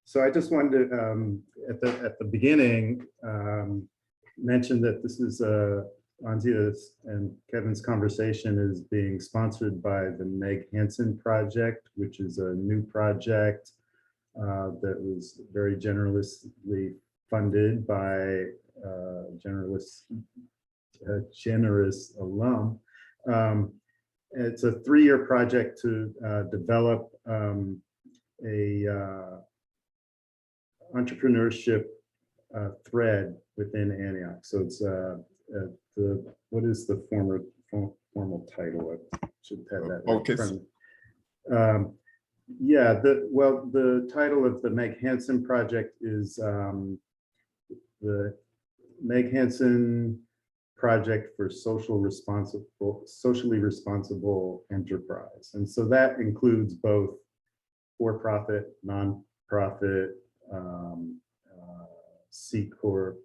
So I just wanted to, at the beginning, mention that this is Anzia's and Kevin's conversation is being sponsored by the Meg Hansen Project, which is a new project that was very generously funded by generous alum. It's a 3-year project to develop a entrepreneurship thread within Antioch. So it's what is the formal title? I should have that focus. Yeah, the title of the Meg Hansen project is the Meg Hansen Project for Socially Responsible Enterprise. And so that includes both for-profit, non-profit, C Corp,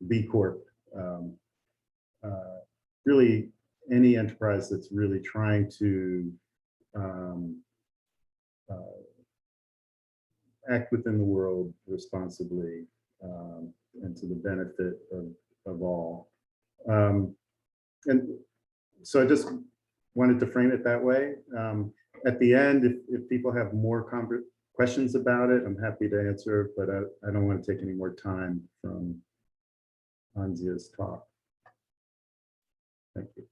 B Corp, really any enterprise that's really trying to act within the world responsibly and to the benefit of all. And so I just wanted to frame it that way. At the end, if people have more questions about it, I'm happy to answer, but I don't want to take any more time from Anzia's talk. Thank you.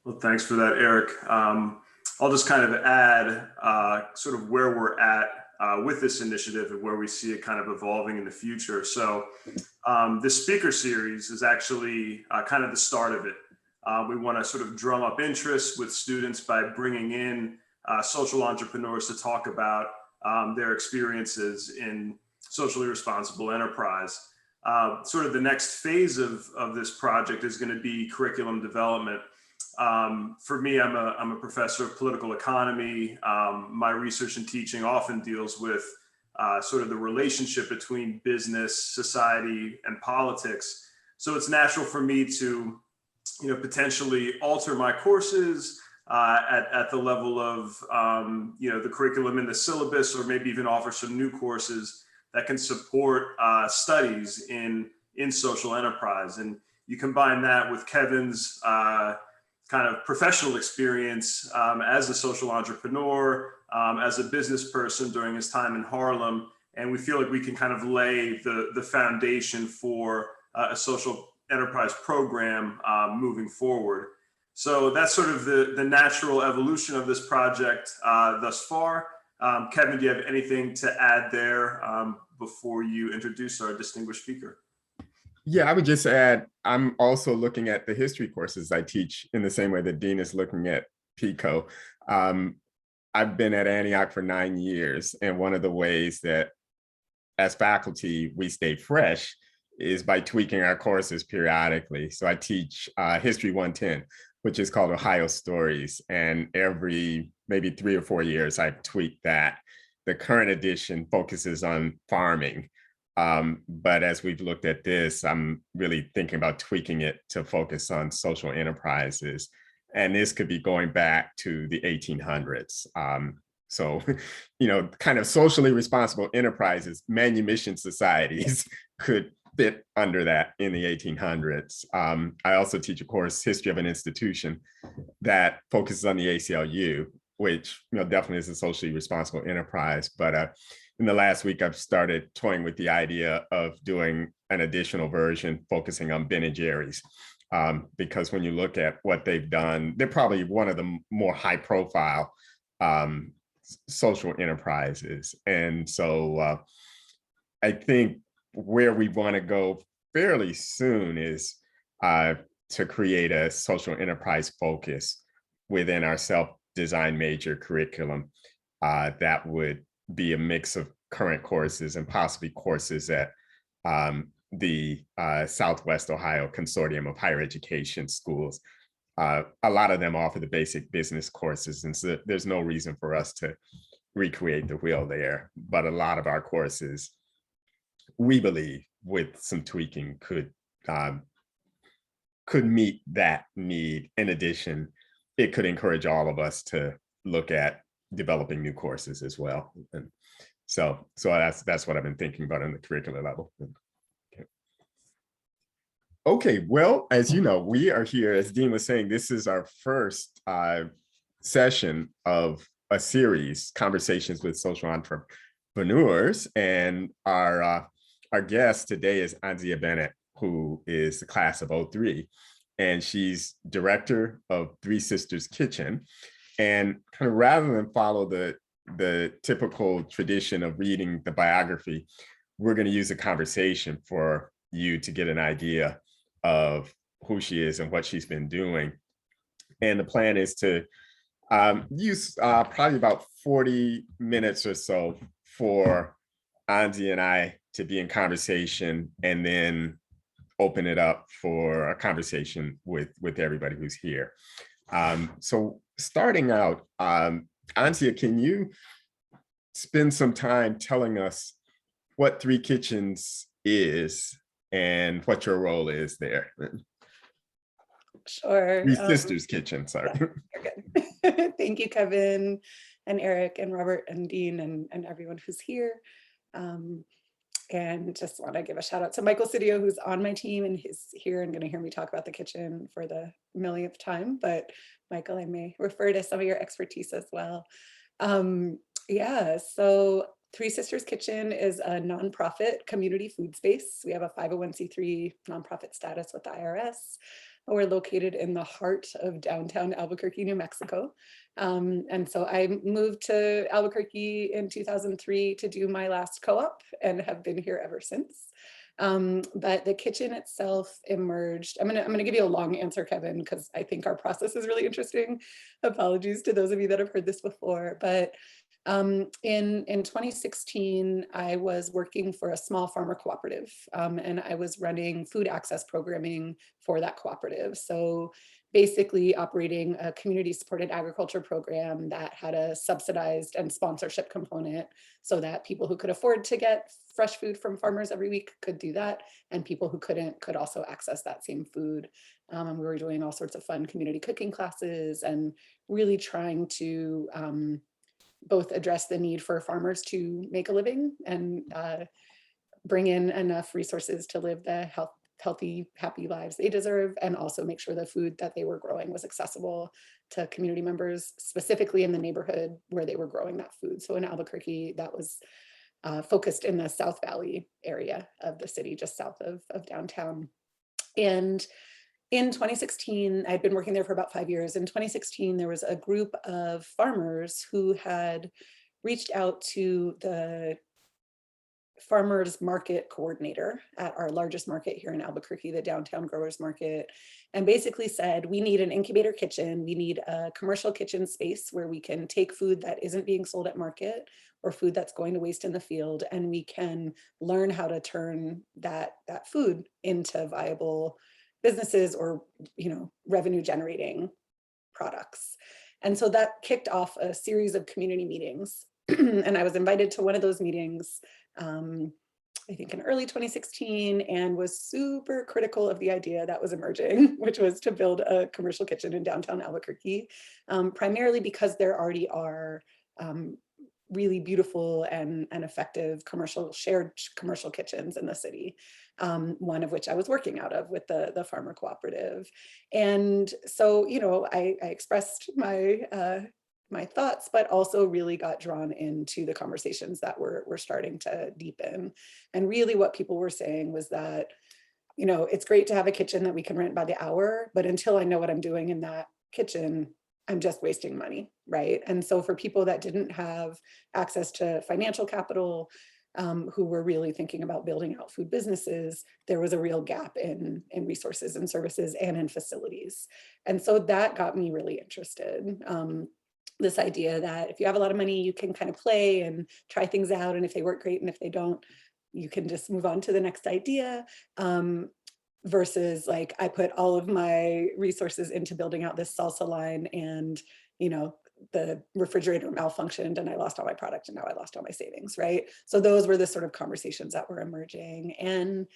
Well, thanks for that, Eric. I'll just kind of add sort of where we're at with this initiative and where we see it kind of evolving in the future. So this speaker series is actually kind of the start of it. We want to sort of drum up interest with students by bringing in social entrepreneurs to talk about their experiences in socially responsible enterprise. Sort of the next phase of this project is going to be curriculum development. For me, I'm a professor of political economy. My research and teaching often deals with sort of the relationship between business, society, and politics. So it's natural for me to, potentially alter my courses at the level of, the curriculum in the syllabus, or maybe even offer some new courses that can support studies in social enterprise. And you combine that with Kevin's kind of professional experience as a social entrepreneur, as a business person during his time in Harlem, and we feel like we can kind of lay the foundation for a social enterprise program moving forward. So that's sort of the natural evolution of this project thus far. Kevin, do you have anything to add there before you introduce our distinguished speaker? Yeah, I would just add, I'm also looking at the history courses I teach in the same way that Dean is looking at PICO. I've been at Antioch for 9 years, and one of the ways that as faculty we stay fresh is by tweaking our courses periodically. So I teach History 110, which is called Ohio Stories, and every maybe 3 or 4 years I tweak that. The current edition focuses on farming. But as we've looked at this, I'm really thinking about tweaking it to focus on social enterprises. And this could be going back to the 1800s. So, kind of socially responsible enterprises, manumission societies could fit under that in the 1800s. I also teach a course, History of an Institution, that focuses on the ACLU, which definitely is a socially responsible enterprise. But in the last week, I've started toying with the idea of doing an additional version focusing on Ben and Jerry's, because when you look at what they've done, they're probably one of the more high-profile social enterprises. And so I think where we want to go fairly soon is to create a social enterprise focus within our self-design major curriculum that would be a mix of current courses and possibly courses at the Southwest Ohio Consortium of Higher Education Schools. A lot of them offer the basic business courses, and so there's no reason for us to recreate the wheel there. But a lot of our courses, we believe, with some tweaking, could meet that need. In addition, it could encourage all of us to look at developing new courses as well. And so that's what I've been thinking about on the curricular level. Okay, well, as you know, we are here, as Dean was saying, this is our first session of a series, Conversations with Social Entrepreneurs. And our guest today is Anzia Bennett, who is the class of '03. And she's director of Three Sisters Kitchen. And kind of rather than follow the typical tradition of reading the biography, we're going to use a conversation for you to get an idea of who she is and what she's been doing. And the plan is to use probably about 40 minutes or so for Anzia and I to be in conversation, and then open it up for a conversation with everybody who's here. So starting out, Anzia, can you spend some time telling us what Three Kitchens is and what your role is there? Sure. Three Sisters Kitchen, sorry. Yeah, you're good. Thank you, Kevin and Eric and Robert and Dean and everyone who's here. And just want to give a shout out to Michael Cidio, who's on my team and he's here and going to hear me talk about the kitchen for the millionth time. But Michael, I may refer to some of your expertise as well. Yeah, so Three Sisters Kitchen is a nonprofit community food space. We have a 501c3 nonprofit status with the IRS. We're located in the heart of downtown Albuquerque, New Mexico. And so I moved to Albuquerque in 2003 to do my last co-op and have been here ever since. But the kitchen itself emerged. I'm gonna give you a long answer, Kevin, because I think our process is really interesting. Apologies to those of you that have heard this before, but in 2016, I was working for a small farmer cooperative, and I was running food access programming for that cooperative. So basically operating a community supported agriculture program that had a subsidized and sponsorship component so that people who could afford to get fresh food from farmers every week could do that. And people who couldn't could also access that same food. And we were doing all sorts of fun community cooking classes and really trying to both address the need for farmers to make a living and bring in enough resources to live the healthy, happy lives they deserve, and also make sure the food that they were growing was accessible to community members, specifically in the neighborhood where they were growing that food. So in Albuquerque, that was focused in the South Valley area of the city, just south of downtown. And in 2016, I'd been working there for about 5 years. In 2016, there was a group of farmers who had reached out to the farmers market coordinator at our largest market here in Albuquerque, the Downtown Growers Market, and basically said, we need an incubator kitchen. We need a commercial kitchen space where we can take food that isn't being sold at market or food that's going to waste in the field, and we can learn how to turn that food into viable businesses or, revenue generating products. And so that kicked off a series of community meetings. And I was invited to one of those meetings, I think in early 2016, and was super critical of the idea that was emerging, which was to build a commercial kitchen in downtown Albuquerque, primarily because there already are really beautiful and effective shared commercial kitchens in the city, one of which I was working out of with the farmer cooperative. And so, I expressed my thoughts, but also really got drawn into the conversations that were starting to deepen. And really what people were saying was that, it's great to have a kitchen that we can rent by the hour, but until I know what I'm doing in that kitchen, I'm just wasting money, right? And so for people that didn't have access to financial capital, who were really thinking about building out food businesses, there was a real gap in resources and services and in facilities. And so that got me really interested. This idea that if you have a lot of money, you can kind of play and try things out. And if they work, great. And if they don't, you can just move on to the next idea. Versus like I put all of my resources into building out this salsa line and, the refrigerator malfunctioned and I lost all my product and now I lost all my savings, right? So those were the sort of conversations that were emerging. And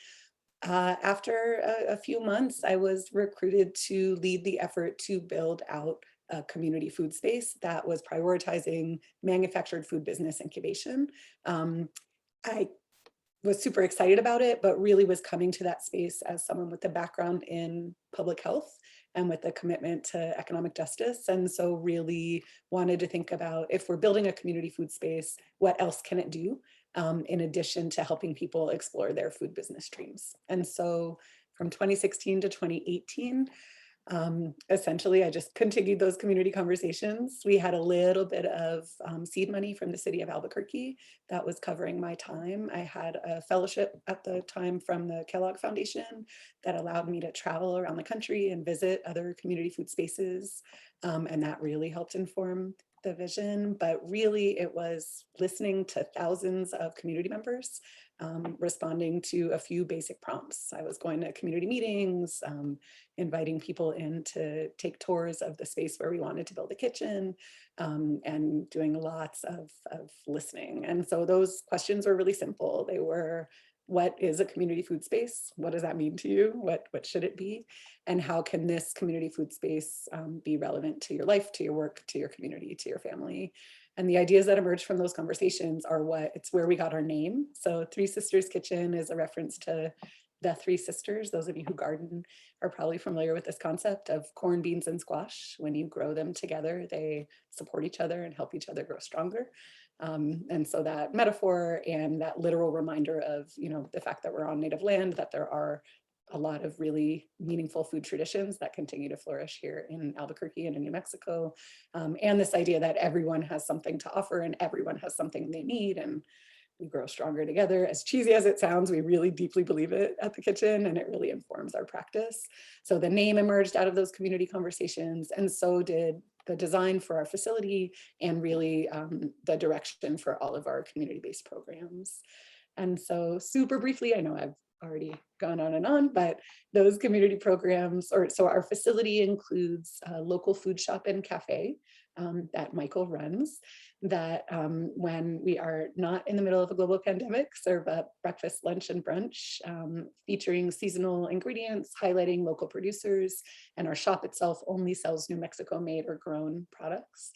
after a few months, I was recruited to lead the effort to build out a community food space that was prioritizing manufactured food business incubation. I was super excited about it, but really was coming to that space as someone with a background in public health and with a commitment to economic justice. And so really wanted to think about, if we're building a community food space, what else can it do in addition to helping people explore their food business dreams? And so from 2016 to 2018, essentially, I just continued those community conversations. We had a little bit of seed money from the city of Albuquerque that was covering my time. I had a fellowship at the time from the Kellogg Foundation that allowed me to travel around the country and visit other community food spaces. And that really helped inform the vision. But really, it was listening to thousands of community members, responding to a few basic prompts. I was going to community meetings, inviting people in to take tours of the space where we wanted to build a kitchen, and doing lots of listening. And so those questions were really simple. They were, what is a community food space? What does that mean to you? What should it be? And how can this community food space be relevant to your life, to your work, to your community, to your family? And the ideas that emerged from those conversations are it's where we got our name. So Three Sisters Kitchen is a reference to the three sisters. Those of you who garden are probably familiar with this concept of corn, beans, and squash. When you grow them together, they support each other and help each other grow stronger. And so that metaphor and that literal reminder of, the fact that we're on native land, that there are a lot of really meaningful food traditions that continue to flourish here in Albuquerque and in New Mexico. And this idea that everyone has something to offer and everyone has something they need, and we grow stronger together. As cheesy as it sounds, we really deeply believe it at the kitchen, and it really informs our practice. So the name emerged out of those community conversations, and so did the design for our facility, and really the direction for all of our community-based programs. And so super briefly, I know I've already gone on and on, but those community programs, so our facility includes a local food shop and cafe that Michael runs, that when we are not in the middle of a global pandemic, serve up breakfast, lunch, and brunch, featuring seasonal ingredients, highlighting local producers, and our shop itself only sells New Mexico made or grown products.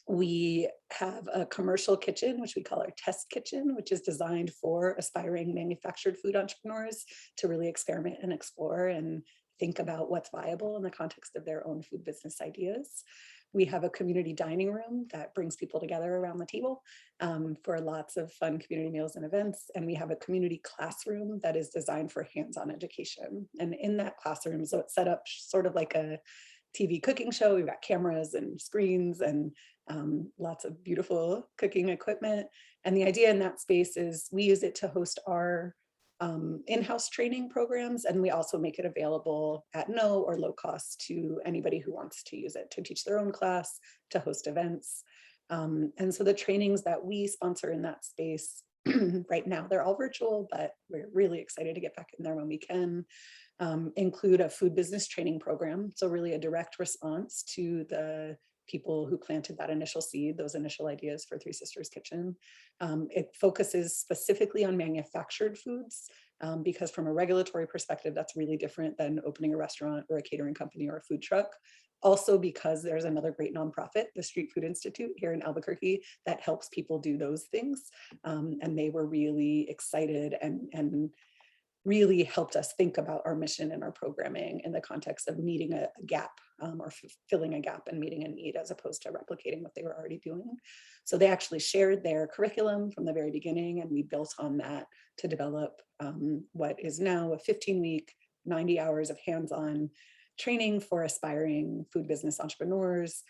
We have a commercial kitchen, which we call our test kitchen, which is designed for aspiring manufactured food entrepreneurs to really experiment and explore and think about what's viable in the context of their own food business ideas. We have a community dining room that brings people together around the table for lots of fun community meals and events. And we have a community classroom that is designed for hands-on education. And in that classroom, so it's set up sort of like a TV cooking show. We've got cameras and screens and lots of beautiful cooking equipment. And the idea in that space is we use it to host our in-house training programs, and we also make it available at no or low cost to anybody who wants to use it to teach their own class, to host events. And so the trainings that we sponsor in that space right now, they're all virtual, but we're really excited to get back in there when we can, include a food business training program. So really a direct response to the people who planted that initial seed, those initial ideas for Three Sisters Kitchen. It focuses specifically on manufactured foods, because from a regulatory perspective, that's really different than opening a restaurant or a catering company or a food truck. Also because there's another great nonprofit, the Street Food Institute here in Albuquerque, that helps people do those things. And they were really excited and really helped us think about our mission and our programming in the context of meeting a gap, or filling a gap and meeting a need, as opposed to replicating what they were already doing. So they actually shared their curriculum from the very beginning, and we built on that to develop what is now a 15-week, 90 hours of hands-on training for aspiring food business entrepreneurs,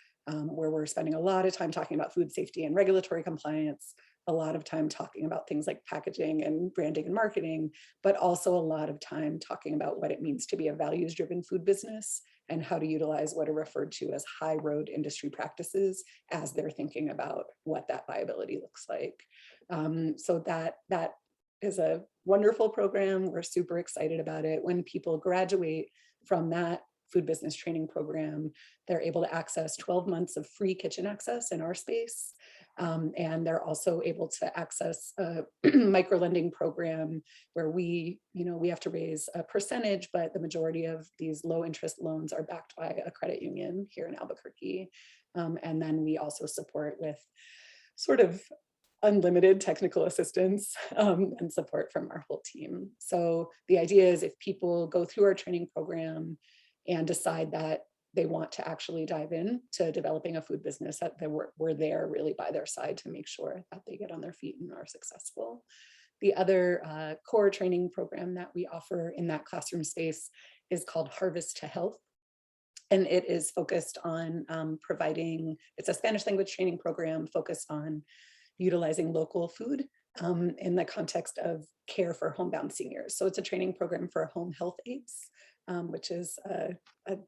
where we're spending a lot of time talking about food safety and regulatory compliance, a lot of time talking about things like packaging and branding and marketing, but also a lot of time talking about what it means to be a values-driven food business and how to utilize what are referred to as high road industry practices as they're thinking about what that viability looks like. So that is a wonderful program. We're super excited about it. When people graduate from that food business training program, they're able to access 12 months of free kitchen access in our space. And they're also able to access a micro lending program where we have to raise a percentage, but the majority of these low interest loans are backed by a credit union here in Albuquerque. And then we also support with sort of unlimited technical assistance and support from our whole team. So the idea is if people go through our training program and decide that they want to actually dive in to developing a food business, that we're there really by their side to make sure that they get on their feet and are successful. The other core training program that we offer in that classroom space is called Harvest to Health. And it is focused on providing, it's a Spanish language training program focused on utilizing local food in the context of care for homebound seniors. So it's a training program for home health aides, which is a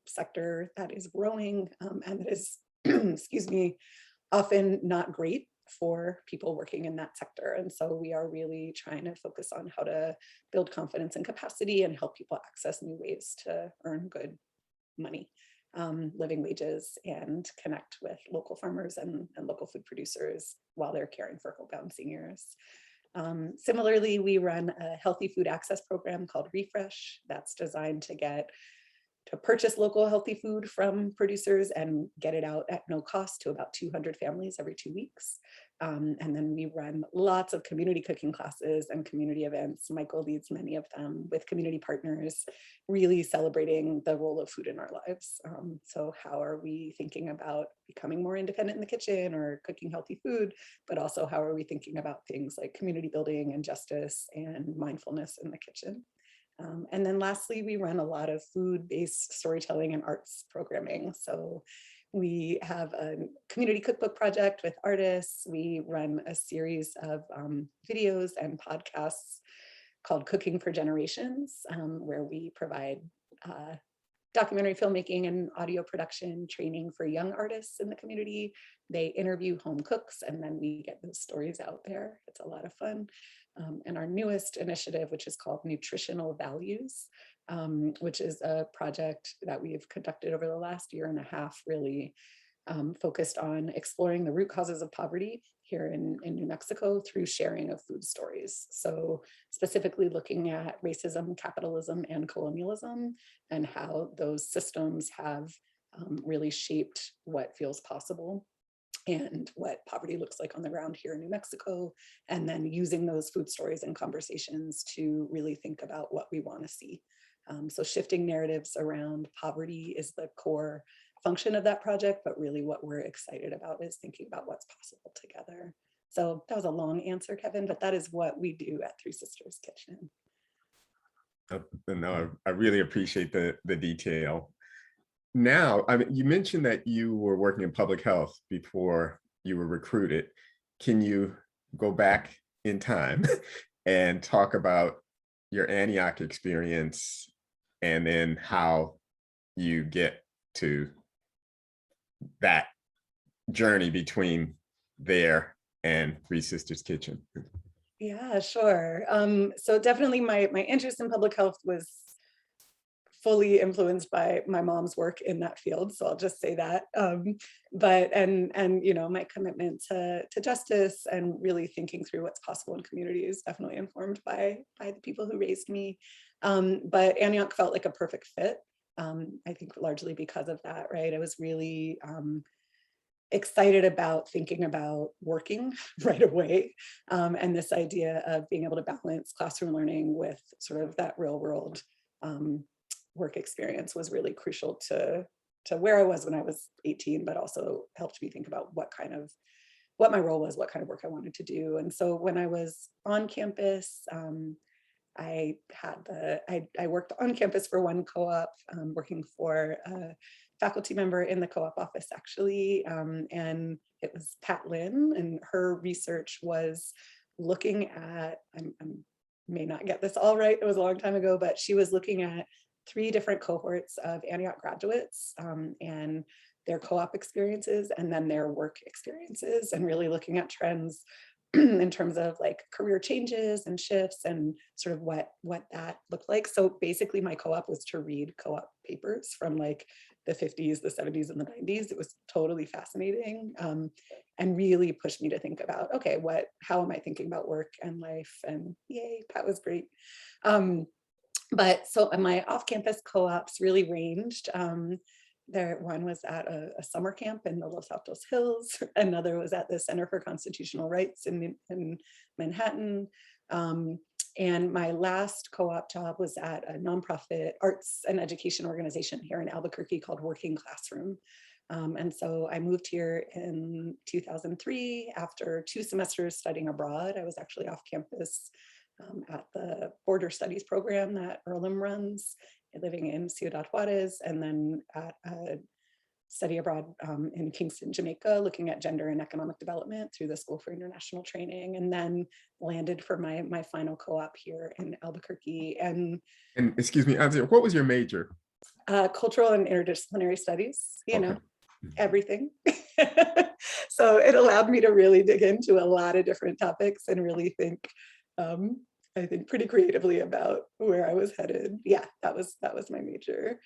sector that is growing and that is, excuse me, often not great for people working in that sector. And so we are really trying to focus on how to build confidence and capacity and help people access new ways to earn good money, living wages, and connect with local farmers and local food producers while they're caring for homebound seniors. Similarly, we run a healthy food access program called Refresh that's designed to purchase local healthy food from producers and get it out at no cost to about 200 families every 2 weeks. And then we run lots of community cooking classes and community events. Michael leads many of them with community partners, really celebrating the role of food in our lives. So how are we thinking about becoming more independent in the kitchen or cooking healthy food, but also how are we thinking about things like community building and justice and mindfulness in the kitchen? And then lastly, we run a lot of food-based storytelling and arts programming. So we have a community cookbook project with artists. We run a series of videos and podcasts called Cooking for Generations, where we provide documentary filmmaking and audio production training for young artists in the community. They interview home cooks and then we get those stories out there. It's a lot of fun. And our newest initiative, which is called Nutritional Values, which is a project that we've conducted over the last year and a half, really focused on exploring the root causes of poverty here in New Mexico through sharing of food stories. So specifically looking at racism, capitalism, and colonialism, and how those systems have really shaped what feels possible and what poverty looks like on the ground here in New Mexico, and then using those food stories and conversations to really think about what we want to see. So shifting narratives around poverty is the core function of that project, but really what we're excited about is thinking about what's possible together. So that was a long answer, Kevin, but that is what we do at Three Sisters Kitchen. No, I really appreciate the detail. Now, I mean, you mentioned that you were working in public health before you were recruited. Can you go back in time and talk about your Antioch experience and then how you get to that journey between there and Three Sisters Kitchen? Yeah, sure. So definitely my interest in public health was fully influenced by my mom's work in that field. So I'll just say that. But my commitment to justice and really thinking through what's possible in communities, definitely informed by the people who raised me. But Antioch felt like a perfect fit. I think largely because of that, right? I was really excited about thinking about working right away. And this idea of being able to balance classroom learning with sort of that real world work experience was really crucial to where I was when I was 18, but also helped me think about what my role was, what kind of work I wanted to do. And so when I was on campus, I worked on campus for one co-op, working for a faculty member in the co-op office actually, and it was Pat Lynn, and her research was looking at, I may not get this all right, it was a long time ago, but she was looking at 3 different cohorts of Antioch graduates and their co-op experiences and then their work experiences, and really looking at trends in terms of like career changes and shifts and sort of what that looked like. So basically my co-op was to read co-op papers from like the 50s, the 70s, and the 90s. It was totally fascinating, and really pushed me to think about, okay, how am I thinking about work and life? And yay, that was great. But so my off-campus co-ops really ranged. One was at a summer camp in the Los Altos Hills. Another was at the Center for Constitutional Rights in Manhattan. And my last co-op job was at a nonprofit arts and education organization here in Albuquerque called Working Classroom. And so I moved here in 2003 after 2 semesters studying abroad. I was actually off campus at the Border Studies program that Earlham runs, living in Ciudad Juarez, and then at a study abroad in Kingston, Jamaica, looking at gender and economic development through the School for International Training, and then landed for my final co-op here in Albuquerque. And excuse me, Anzia, what was your major? Cultural and interdisciplinary studies, Okay. everything. So it allowed me to really dig into a lot of different topics and really think, I think pretty creatively about where I was headed. Yeah, that was my major.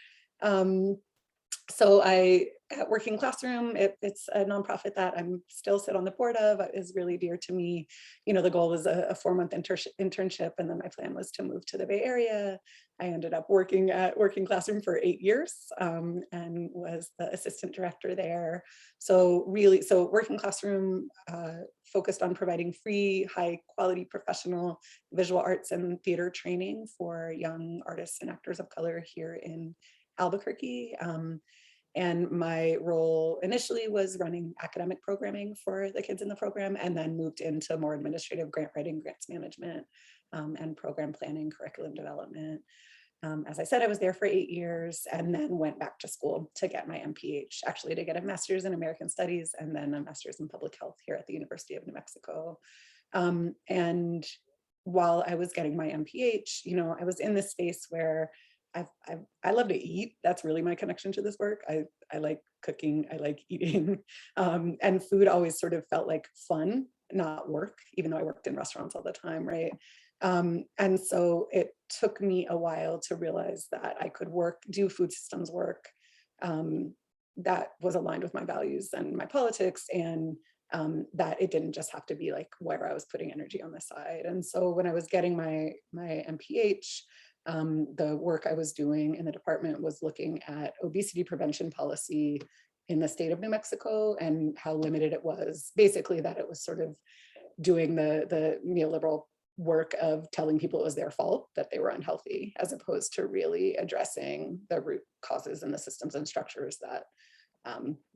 So at Working Classroom, it's a nonprofit that I'm still sit on the board of, is really dear to me. You know, the goal was a 4-month internship, and then my plan was to move to the Bay Area. I ended up working at Working Classroom for 8 years, and was the assistant director there. So Working Classroom focused on providing free, high quality professional visual arts and theater training for young artists and actors of color here in Albuquerque. And my role initially was running academic programming for the kids in the program, and then moved into more administrative grant writing, grants management, and program planning, curriculum development. As I said, I was there for 8 years, and then went back to school to get my MPH, actually to get a master's in American Studies and then a master's in public health here at the University of New Mexico. And while I was getting my MPH, you know, I was in this space where I love to eat. That's really my connection to this work. I like cooking, I like eating, and food always sort of felt like fun, not work, even though I worked in restaurants all the time, right? And so it took me a while to realize that I could do food systems work that was aligned with my values and my politics, and that it didn't just have to be like where I was putting energy on the side. And so when I was getting my MPH, the work I was doing in the department was looking at obesity prevention policy in the state of New Mexico and how limited it was. Basically, that it was sort of doing the neoliberal work of telling people it was their fault that they were unhealthy, as opposed to really addressing the root causes and the systems and structures that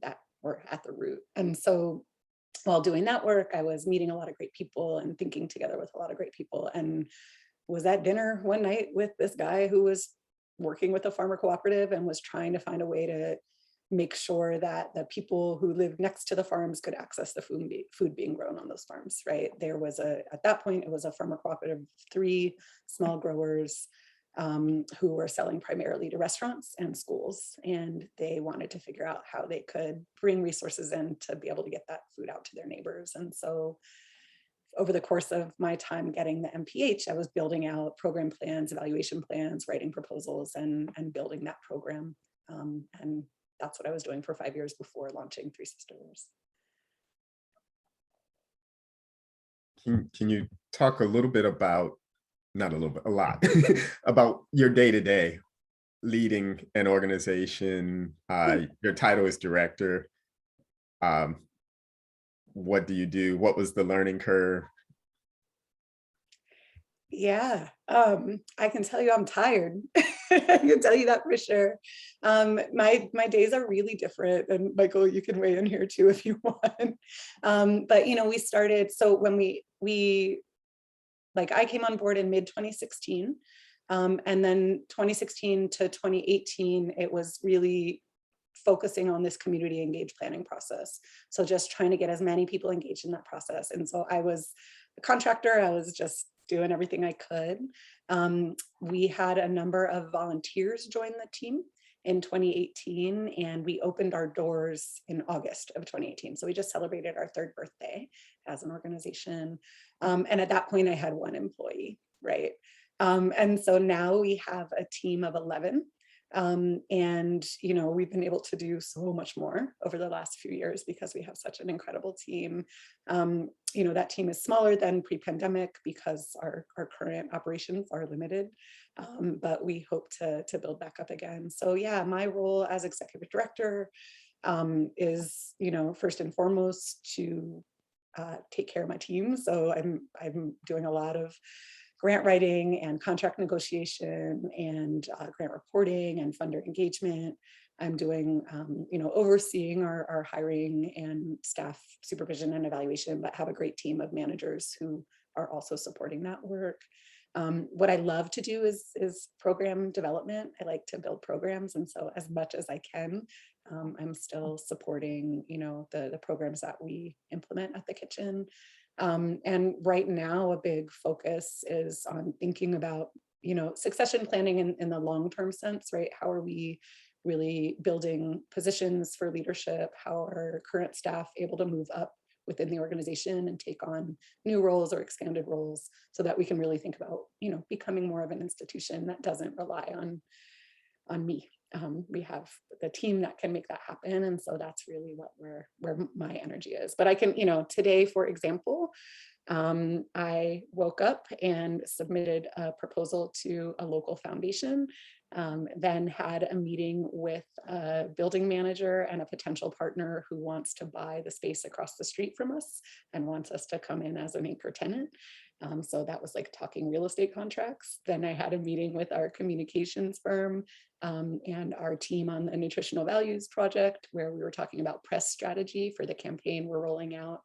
that were at the root. And so while doing that work, I was meeting a lot of great people and thinking together with a lot of great people, and was at dinner one night with this guy who was working with a farmer cooperative and was trying to find a way to make sure that the people who lived next to the farms could access the food being grown on those farms, right? There was at that point, it was a farmer cooperative of 3 small growers who were selling primarily to restaurants and schools. And they wanted to figure out how they could bring resources in to be able to get that food out to their neighbors. And so over the course of my time getting the MPH, I was building out program plans, evaluation plans, writing proposals, and building that program. And that's what I was doing for 5 years before launching Three Sisters. Can you talk a little bit about, not a little bit, a lot, about your day-to-day leading an organization? Your title is director. What do you do? What was the learning curve? Yeah, I can tell you I'm tired. I can tell you that for sure. My days are really different, and Michael, you can weigh in here too if you want. But you know, we started, so when we like I came on board in mid 2016, and then 2016 to 2018, it was really focusing on this community engaged planning process. So just trying to get as many people engaged in that process. And so I was a contractor, I was just doing everything I could. We had a number of volunteers join the team in 2018, and we opened our doors in August of 2018. So we just celebrated our 3rd birthday as an organization. And at that point I had 1 employee, right? And so now we have a team of 11. And, you know, we've been able to do so much more over the last few years because we have such an incredible team. You know, that team is smaller than pre-pandemic because our current operations are limited, but we hope to build back up again. So yeah, my role as executive director is, you know, first and foremost to take care of my team. So I'm doing a lot of grant writing and contract negotiation and grant reporting and funder engagement. I'm doing, you know, overseeing our hiring and staff supervision and evaluation, but have a great team of managers who are also supporting that work. What I love to do is program development. I like to build programs. And so as much as I can, I'm still supporting, you know, the programs that we implement at the kitchen. And right now, a big focus is on thinking about, you know, succession planning in the long-term sense, right? How are we really building positions for leadership? How are current staff able to move up within the organization and take on new roles or expanded roles so that we can really think about, you know, becoming more of an institution that doesn't rely on me. We have the team that can make that happen. And so that's really what where my energy is. But I can, you know, today, for example, I woke up and submitted a proposal to a local foundation, then had a meeting with a building manager and a potential partner who wants to buy the space across the street from us and wants us to come in as an anchor tenant. So that was like talking real estate contracts. Then I had a meeting with our communications firm and our team on the nutritional values project, where we were talking about press strategy for the campaign we're rolling out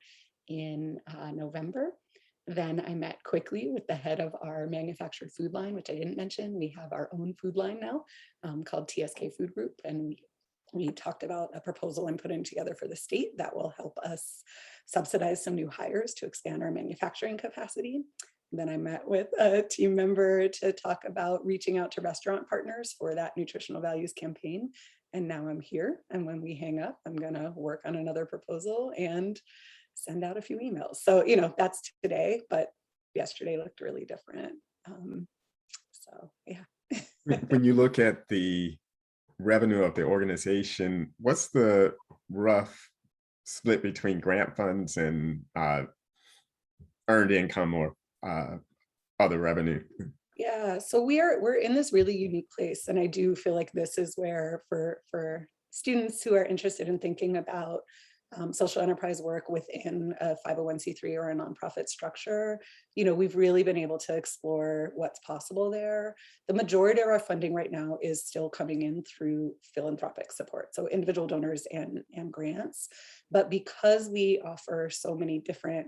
in November. Then I met quickly with the head of our manufactured food line, which I didn't mention. We have our own food line now called TSK Food Group. And we talked about a proposal I'm putting together for the state that will help us subsidize some new hires to expand our manufacturing capacity. Then I met with a team member to talk about reaching out to restaurant partners for that nutritional values campaign. And now I'm here. And when we hang up, I'm going to work on another proposal and send out a few emails. So, you know, that's today, but yesterday looked really different. So, yeah. When you look at the revenue of the organization, what's the rough split between grant funds and earned income or other revenue? Yeah, so we're in this really unique place, and I do feel like this is where for students who are interested in thinking about social enterprise work within a 501c3 or a nonprofit structure, you know, we've really been able to explore what's possible there. The majority of our funding right now is still coming in through philanthropic support, so individual donors and grants. But because we offer so many different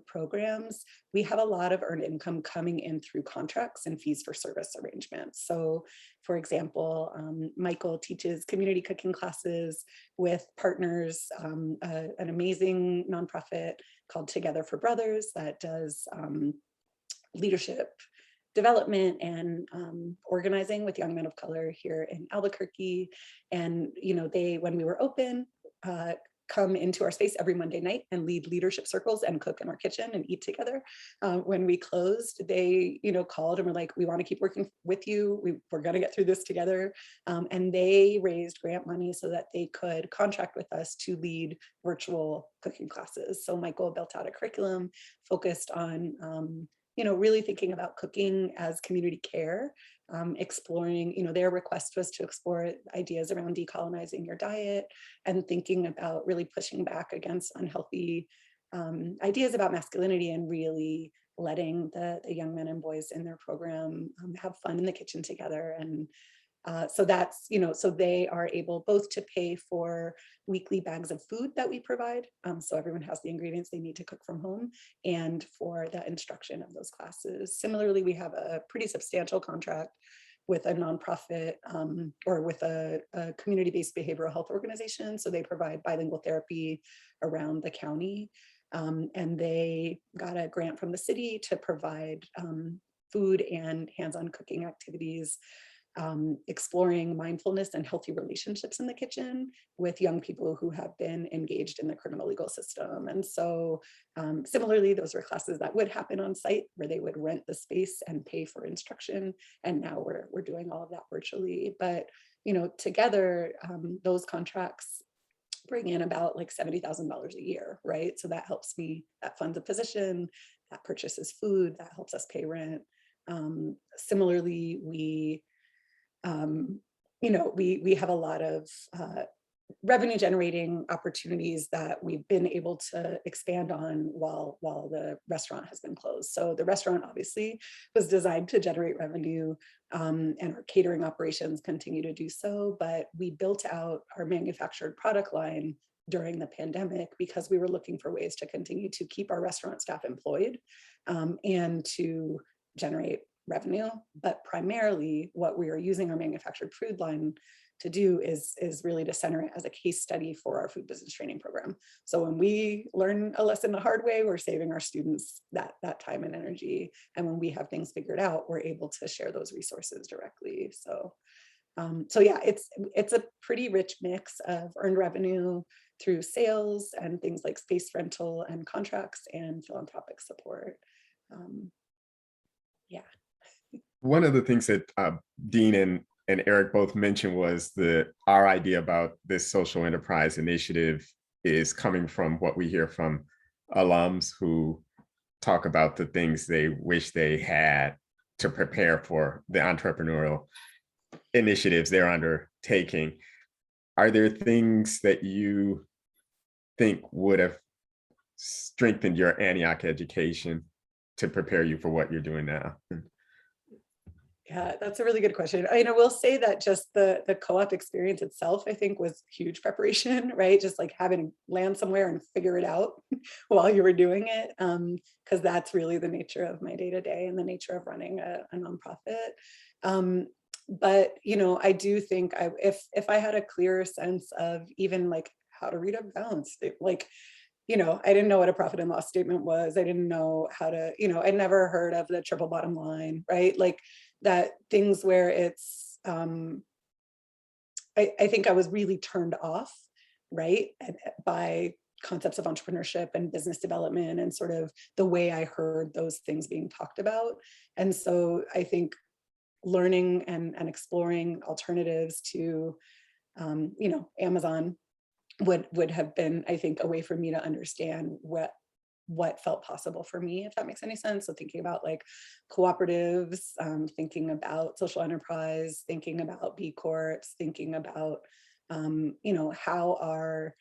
programs, we have a lot of earned income coming in through contracts and fees for service arrangements. So for example, Michael teaches community cooking classes with partners, an amazing nonprofit called Together for Brothers that does leadership development and organizing with young men of color here in Albuquerque. And, you know, they, when we were open, come into our space every Monday night and lead leadership circles and cook in our kitchen and eat together. When we closed, they, you know, called and were like, we want to keep working with you. We're going to get through this together. And they raised grant money so that they could contract with us to lead virtual cooking classes. So Michael built out a curriculum focused on, you know, really thinking about cooking as community care, exploring, you know, their request was to explore ideas around decolonizing your diet and thinking about really pushing back against unhealthy ideas about masculinity and really letting the young men and boys in their program have fun in the kitchen together. And so that's, you know, so they are able both to pay for weekly bags of food that we provide, so everyone has the ingredients they need to cook from home, and for the instruction of those classes. Similarly, we have a pretty substantial contract with a nonprofit or with a community-based behavioral health organization. So they provide bilingual therapy around the county, and they got a grant from the city to provide food and hands-on cooking activities exploring mindfulness and healthy relationships in the kitchen with young people who have been engaged in the criminal legal system. And so similarly, those were classes that would happen on site where they would rent the space and pay for instruction. And now we're doing all of that virtually. But, you know, together, those contracts bring in about like $70,000 a year, right? So that helps me, that funds a position, that purchases food, that helps us pay rent. Similarly, we have a lot of revenue generating opportunities that we've been able to expand on while the restaurant has been closed. So the restaurant obviously was designed to generate revenue, and our catering operations continue to do so, but we built out our manufactured product line during the pandemic because we were looking for ways to continue to keep our restaurant staff employed, and to generate revenue. But primarily what we are using our manufactured food line to do is really to center it as a case study for our food business training program. So when we learn a lesson the hard way, we're saving our students that time and energy. And when we have things figured out, we're able to share those resources directly. So yeah, it's a pretty rich mix of earned revenue through sales and things like space rental and contracts and philanthropic support. Yeah. One of the things that Dean and Eric both mentioned was our idea about this social enterprise initiative is coming from what we hear from alums who talk about the things they wish they had to prepare for the entrepreneurial initiatives they're undertaking. Are there things that you think would have strengthened your Antioch education to prepare you for what you're doing now? Yeah, that's a really good question. I will say that just the co-op experience itself, I think, was huge preparation, right? Just like having land somewhere and figure it out while you were doing it, because that's really the nature of my day-to-day and the nature of running a nonprofit. But I do think if I had a clearer sense of even like how to read a balance, like, I didn't know what a profit and loss statement was. I didn't know how to, I'd never heard of the triple bottom line, right? Like that things where it's, I think I was really turned off, right, by concepts of entrepreneurship and business development and sort of the way I heard those things being talked about. And so I think learning and exploring alternatives to, Amazon would have been, I think, a way for me to understand what felt possible for me, if that makes any sense. So thinking about like cooperatives, thinking about social enterprise, thinking about B Corps, thinking about, how are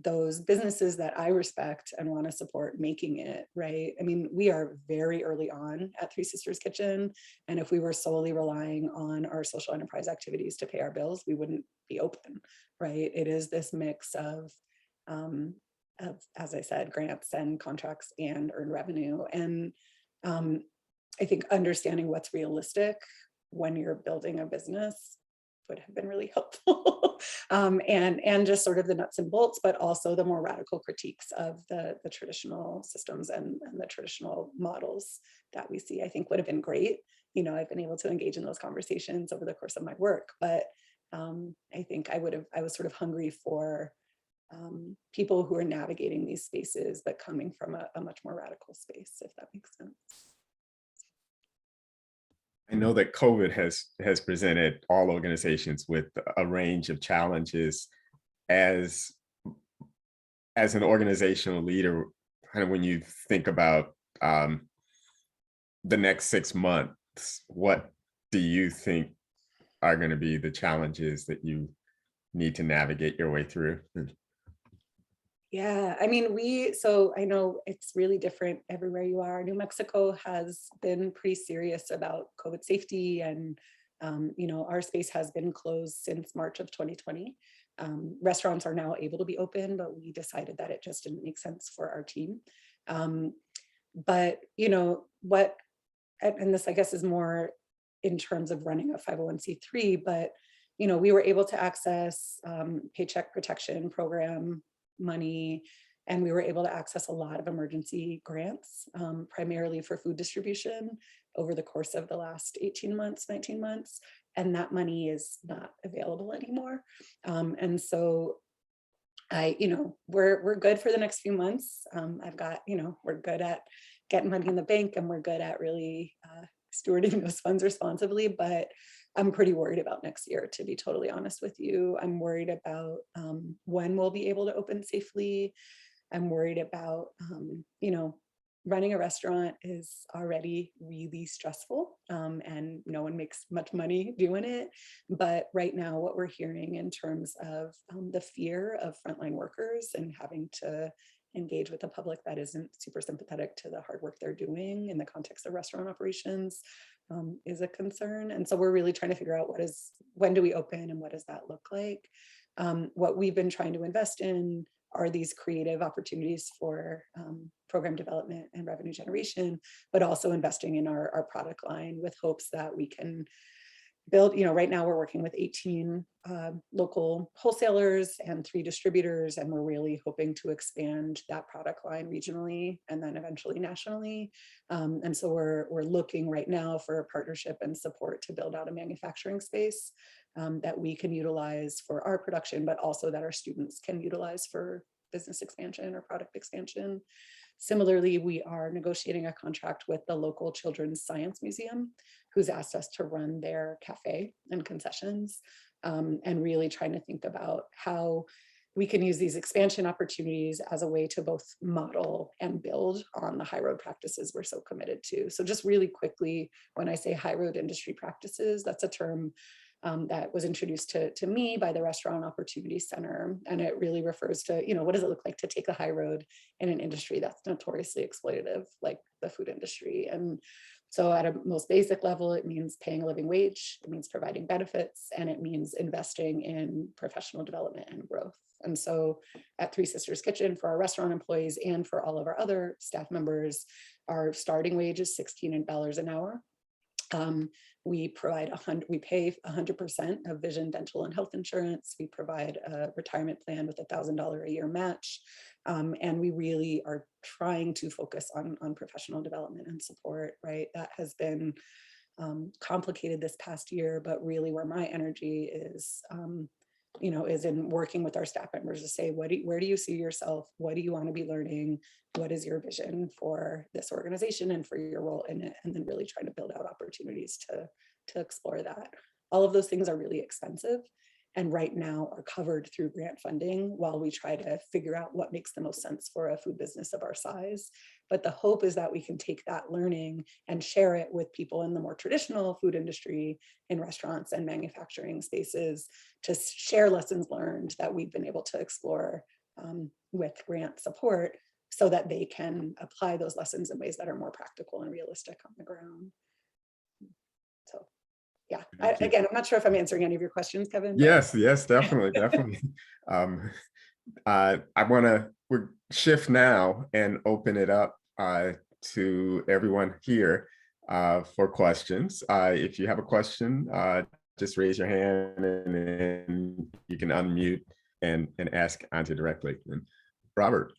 those businesses that I respect and want to support making it, right? I mean, we are very early on at Three Sisters Kitchen. And if we were solely relying on our social enterprise activities to pay our bills, we wouldn't be open, right? It is this mix of, as I said, grants and contracts and earned revenue. And I think understanding what's realistic when you're building a business would have been really helpful. And just sort of the nuts and bolts, but also the more radical critiques of the traditional systems and the traditional models that we see, I think would have been great. I've been able to engage in those conversations over the course of my work, but I think I was sort of hungry for people who are navigating these spaces, but coming from a much more radical space, if that makes sense. I know that COVID has presented all organizations with a range of challenges. As an organizational leader, kind of when you think about the next 6 months, what do you think are going to be the challenges that you need to navigate your way through? Yeah, I mean, so I know it's really different everywhere you are. New Mexico has been pretty serious about COVID safety, and our space has been closed since March of 2020. Restaurants are now able to be open, but we decided that it just didn't make sense for our team. But and this I guess is more in terms of running a 501c3, but we were able to access Paycheck Protection Program money, and we were able to access a lot of emergency grants, primarily for food distribution over the course of the last 18 months, 19 months. and that money is not available anymore. And so we're good for the next few months. I've got, we're good at getting money in the bank, and we're good at really stewarding those funds responsibly, but I'm pretty worried about next year, to be totally honest with you. I'm worried about when we'll be able to open safely. I'm worried about, running a restaurant is already really stressful, and no one makes much money doing it. But right now, what we're hearing in terms of the fear of frontline workers and having to engage with the public that isn't super sympathetic to the hard work they're doing in the context of restaurant operations is a concern. And so we're really trying to figure out when do we open and what does that look like? What we've been trying to invest in are these creative opportunities for program development and revenue generation, but also investing in our product line with hopes that we can build, right now we're working with 18 local wholesalers and 3 distributors, and we're really hoping to expand that product line regionally and then eventually nationally. And so we're looking right now for a partnership and support to build out a manufacturing space that we can utilize for our production, but also that our students can utilize for business expansion or product expansion. Similarly, we are negotiating a contract with the local Children's Science Museum, who's asked us to run their cafe and concessions, and really trying to think about how we can use these expansion opportunities as a way to both model and build on the high road practices we're so committed to. So just really quickly, when I say high road industry practices, that's a term that was introduced to me by the Restaurant Opportunity Center. And it really refers to, what does it look like to take the high road in an industry that's notoriously exploitative, like the food industry. And so at a most basic level, it means paying a living wage, it means providing benefits, and it means investing in professional development and growth. And so at Three Sisters Kitchen, for our restaurant employees and for all of our other staff members, our starting wage is $16 an hour. We pay 100% of vision, dental, and health insurance. We provide a retirement plan with $1,000 a year match. And we really are trying to focus on professional development and support, right? That has been complicated this past year, but really where my energy is, is in working with our staff members to say, where do you see yourself? What do you want to be learning? What is your vision for this organization and for your role in it? And then really trying to build out opportunities to explore that. All of those things are really expensive, and right now are covered through grant funding while we try to figure out what makes the most sense for a food business of our size. But the hope is that we can take that learning and share it with people in the more traditional food industry, in restaurants and manufacturing spaces, to share lessons learned that we've been able to explore with grant support, so that they can apply those lessons in ways that are more practical and realistic on the ground. So yeah, again, I'm not sure if I'm answering any of your questions, Kevin. Yes, definitely. I want to shift now and open it up to everyone here for questions. If you have a question, just raise your hand and then you can unmute and ask Anzia directly. And Robert.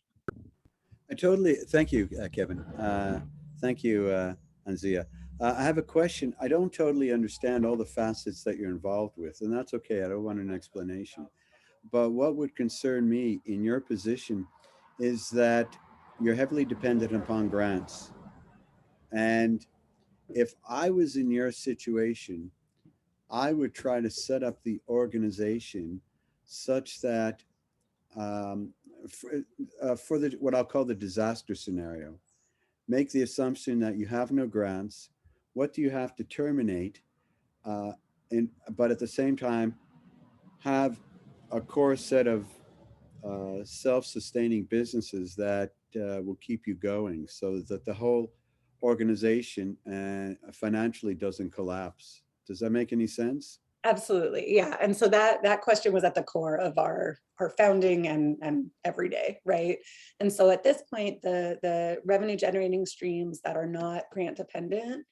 Thank you, Kevin. Thank you, Anzia. I have a question. I don't totally understand all the facets that you're involved with, and that's okay. I don't want an explanation. But what would concern me in your position is that you're heavily dependent upon grants. And if I was in your situation, I would try to set up the organization such that for what I'll call the disaster scenario, make the assumption that you have no grants. What do you have to terminate? But at the same time, have a core set of self-sustaining businesses that will keep you going, so that the whole organization financially doesn't collapse. Does that make any sense? Absolutely, yeah. And so that question was at the core of our founding and every day, right? And so at this point, the revenue generating streams that are not grant dependent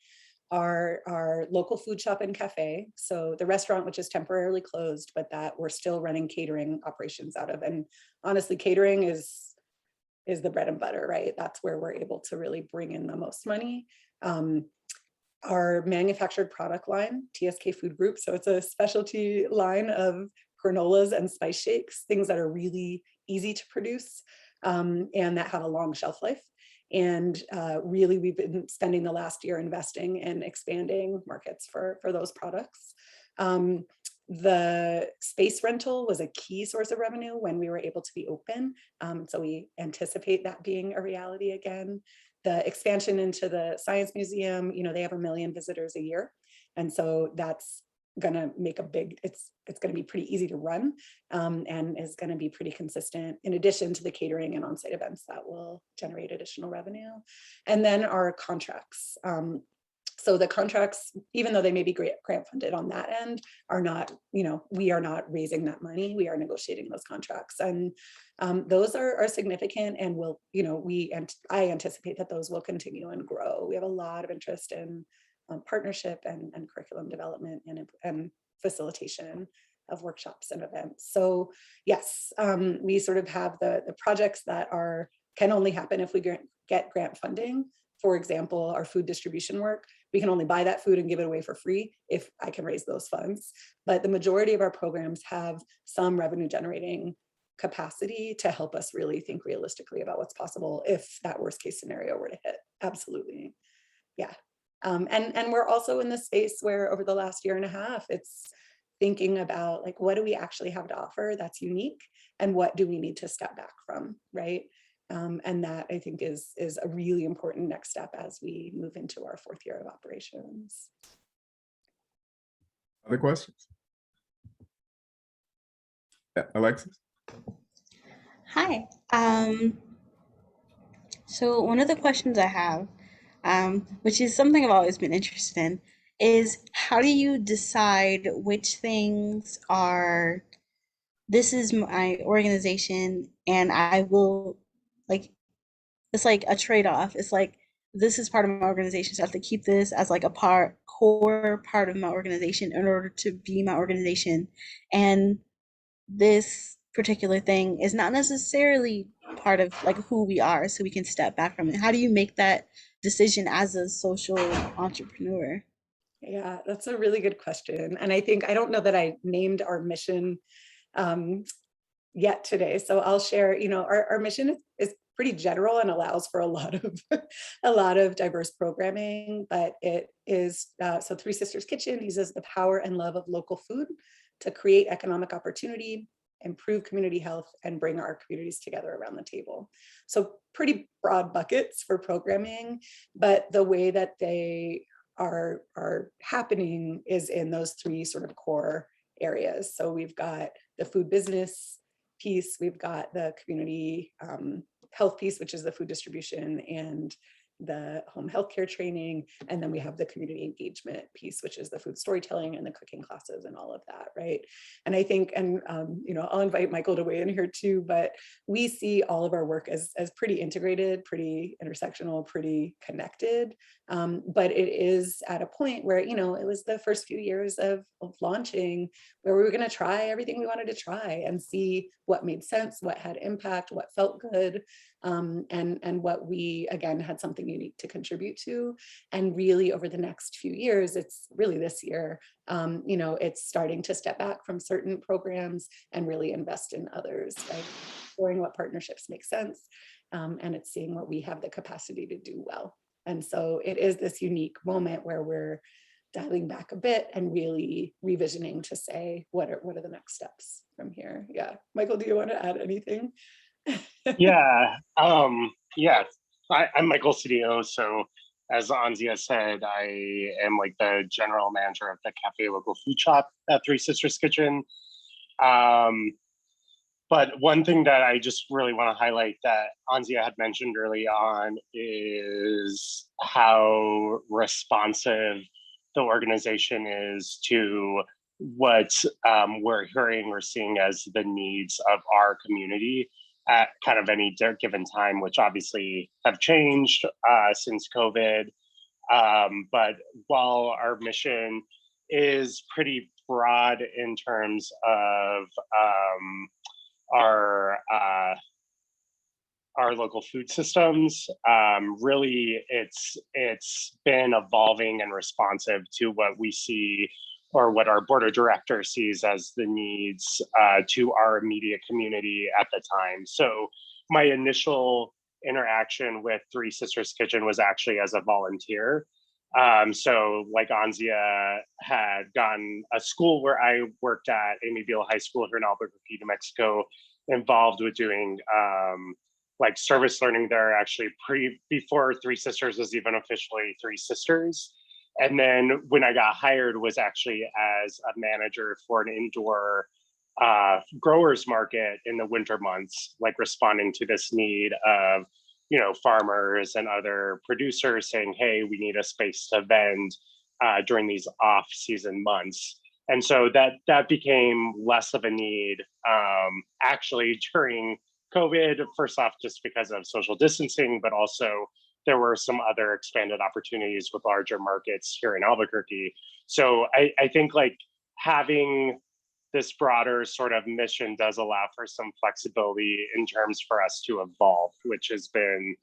are our local food shop and cafe. So the restaurant, which is temporarily closed, but that we're still running catering operations out of. And honestly, catering is the bread and butter, right? That's where we're able to really bring in the most money. our manufactured product line, TSK Food Group. So it's a specialty line of granolas and spice shakes, things that are really easy to produce and that have a long shelf life. And really, we've been spending the last year investing in expanding markets for those products. The space rental was a key source of revenue when we were able to be open. So we anticipate that being a reality again. The expansion into the Science Museum, they have 1 million visitors a year. And so that's gonna make a big, it's gonna be pretty easy to run and is gonna be pretty consistent in addition to the catering and on-site events that will generate additional revenue. And then our contracts. So the contracts, even though they may be grant funded on that end, are not, we are not raising that money. We are negotiating those contracts, and those are significant, and will, I anticipate that those will continue and grow. We have a lot of interest in partnership and curriculum development and facilitation of workshops and events. So yes, we sort of have the projects that can only happen if we get grant funding. For example, our food distribution work, we can only buy that food and give it away for free if I can raise those funds. But the majority of our programs have some revenue generating capacity to help us really think realistically about what's possible if that worst case scenario were to hit. Absolutely. Yeah. And we're also in the space where over the last year and a half, it's thinking about like, what do we actually have to offer that's unique, and what do we need to step back from, right? And that I think is a really important next step as we move into our 4th year of operations. Other questions? Yeah, Alexis? Hi. So one of the questions I have, which is something I've always been interested in, is how do you decide which things are, this is my organization and I will, like, it's like a trade-off. It's like, this is part of my organization, so I have to keep this as like a core part of my organization in order to be my organization. And this particular thing is not necessarily part of like who we are, so we can step back from it. How do you make that decision as a social entrepreneur? Yeah, that's a really good question. And I think, I don't know that I named our mission yet today. So I'll share, our mission is pretty general and allows for a lot of diverse programming, but it is, so Three Sisters Kitchen uses the power and love of local food to create economic opportunity, improve community health, and bring our communities together around the table. So pretty broad buckets for programming, but the way that they are happening is in those 3 sort of core areas. So we've got the food business piece, we've got the community health piece, which is the food distribution and the home healthcare training, and then we have the community engagement piece, which is the food storytelling and the cooking classes and all of that, right? And I think, and I'll invite Michael to weigh in here too, but we see all of our work as pretty integrated, pretty intersectional, pretty connected. But it is at a point where, it was the first few years of launching where we were going to try everything we wanted to try and see what made sense, what had impact, what felt good, and what we, again, had something unique to contribute to. And really over the next few years, it's really this year, it's starting to step back from certain programs and really invest in others, right? Exploring what partnerships make sense, and it's seeing what we have the capacity to do well. And so it is this unique moment where we're dialing back a bit and really revisioning to say, what are the next steps from here? Yeah. Michael, do you want to add anything? Yeah. I'm Michael Cedillo. So as Anzia said, I am like the general manager of the Cafe Local Food Shop at Three Sisters Kitchen. But one thing that I just really want to highlight that Anzia had mentioned early on is how responsive the organization is to what we're hearing or seeing as the needs of our community at kind of any given time, which obviously have changed since COVID. But while our mission is pretty broad in terms of our our local food systems. Really, it's been evolving and responsive to what we see or what our board of directors sees as the needs to our immediate community at the time. So my initial interaction with Three Sisters Kitchen was actually as a volunteer. So like Anzia had gotten a school where I worked at, Amy Beale High School here in Albuquerque, New Mexico, involved with doing like service learning there actually before Three Sisters was even officially Three Sisters. And then when I got hired was actually as a manager for an indoor growers market in the winter months, like responding to this need of, you know, farmers and other producers saying, hey, we need a space to vend during these off-season months. And so that became less of a need actually during COVID, first off, just because of social distancing, but also there were some other expanded opportunities with larger markets here in Albuquerque. So I think like having this broader sort of mission does allow for some flexibility in terms for us to evolve, which has been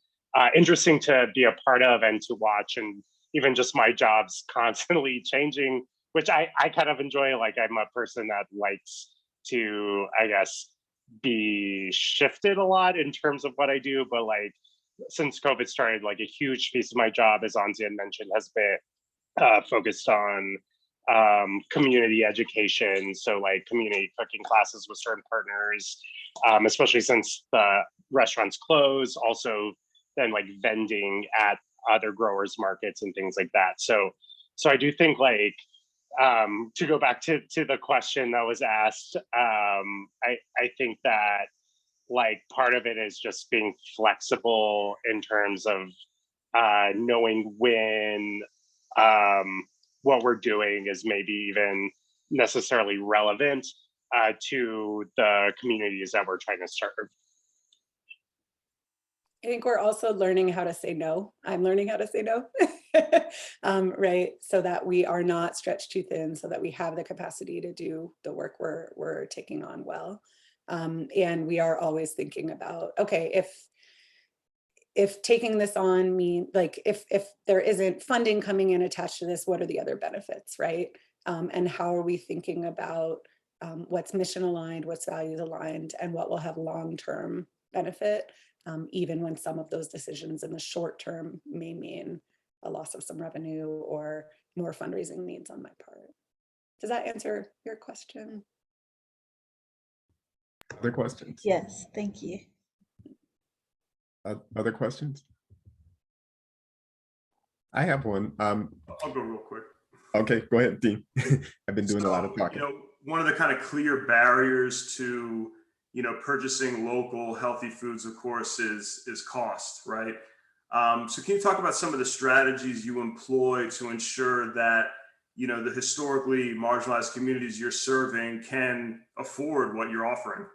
interesting to be a part of and to watch. And even just my job's constantly changing, which I kind of enjoy. Like I'm a person that likes to, I guess, be shifted a lot in terms of what I do. But like since COVID started, like a huge piece of my job, as Anzia mentioned, has been focused on community education. So like community cooking classes with certain partners, especially since the restaurants closed, also then like vending at other growers markets and things like that. So I do think like, to go back to the question that was asked, I think that like part of it is just being flexible in terms of knowing when what we're doing is maybe even necessarily relevant to the communities that we're trying to serve. I think we're also learning how to say no. I'm learning how to say no, right? So that we are not stretched too thin, so that we have the capacity to do the work we're taking on well. And we are always thinking about, okay, if taking this on mean like if there isn't funding coming in attached to this, what are the other benefits, right? And how are we thinking about what's mission aligned, what's values aligned, and what will have long-term benefit, even when some of those decisions in the short term may mean a loss of some revenue or more fundraising needs on my part. Does that answer your question? Other questions? Yes, thank you. Other questions? I have one. I'll go real quick. Okay, go ahead, Dean. I've been doing a lot of talking. You know, one of the kind of clear barriers to, you know, purchasing local healthy foods, of course, is cost, right? So can you talk about some of the strategies you employ to ensure that, you know, the historically marginalized communities you're serving can afford what you're offering?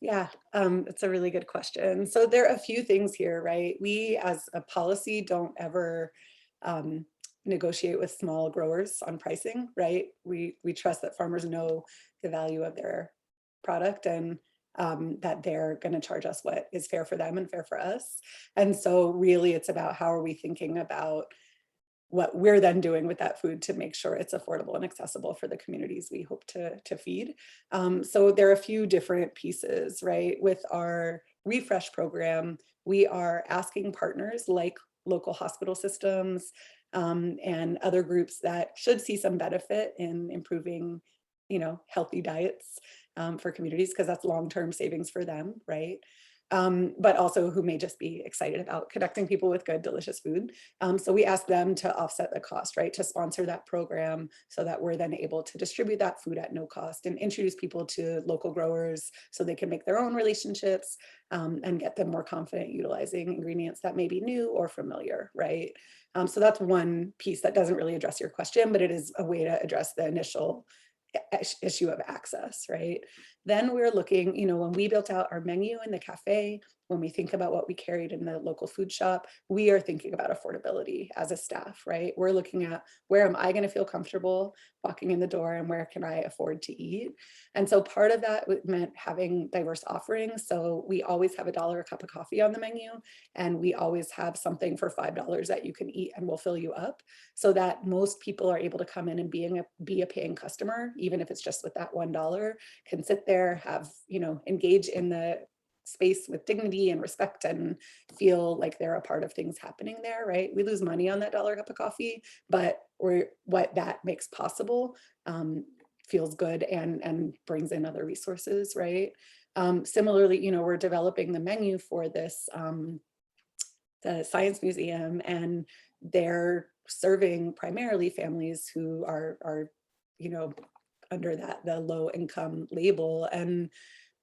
Yeah, it's a really good question. So there are a few things here, right? We as a policy don't ever negotiate with small growers on pricing, right? We trust that farmers know the value of their product and that they're going to charge us what is fair for them and fair for us. And so really it's about how are we thinking about what we're then doing with that food to make sure it's affordable and accessible for the communities we hope to feed. So there are a few different pieces, right? With our refresh program, we are asking partners like local hospital systems and other groups that should see some benefit in improving, you know, healthy diets for communities, because that's long-term savings for them, right? But also who may just be excited about connecting people with good, delicious food. So we ask them to offset the cost, right? To sponsor that program so that we're then able to distribute that food at no cost and introduce people to local growers so they can make their own relationships and get them more confident utilizing ingredients that may be new or familiar, right? So that's one piece that doesn't really address your question, but it is a way to address the initial issue of access, right? Then we're looking, you know, when we built out our menu in the cafe, when we think about what we carried in the local food shop, we are thinking about affordability as a staff, right? We're looking at where am I going to feel comfortable walking in the door and where can I afford to eat? And so part of that meant having diverse offerings. So we always have $1 a cup of coffee on the menu, and we always have something for $5 that you can eat and will fill you up, so that most people are able to come in and be a paying customer, even if it's just with that $1, can sit there, have, you know, engage in the space with dignity and respect and feel like they're a part of things happening there, right? We lose money on that $1 cup of coffee, but what that makes possible feels good and brings in other resources, right? Similarly, you know, we're developing the menu for this, the Science Museum, and they're serving primarily families who are, you know, under the low income label. And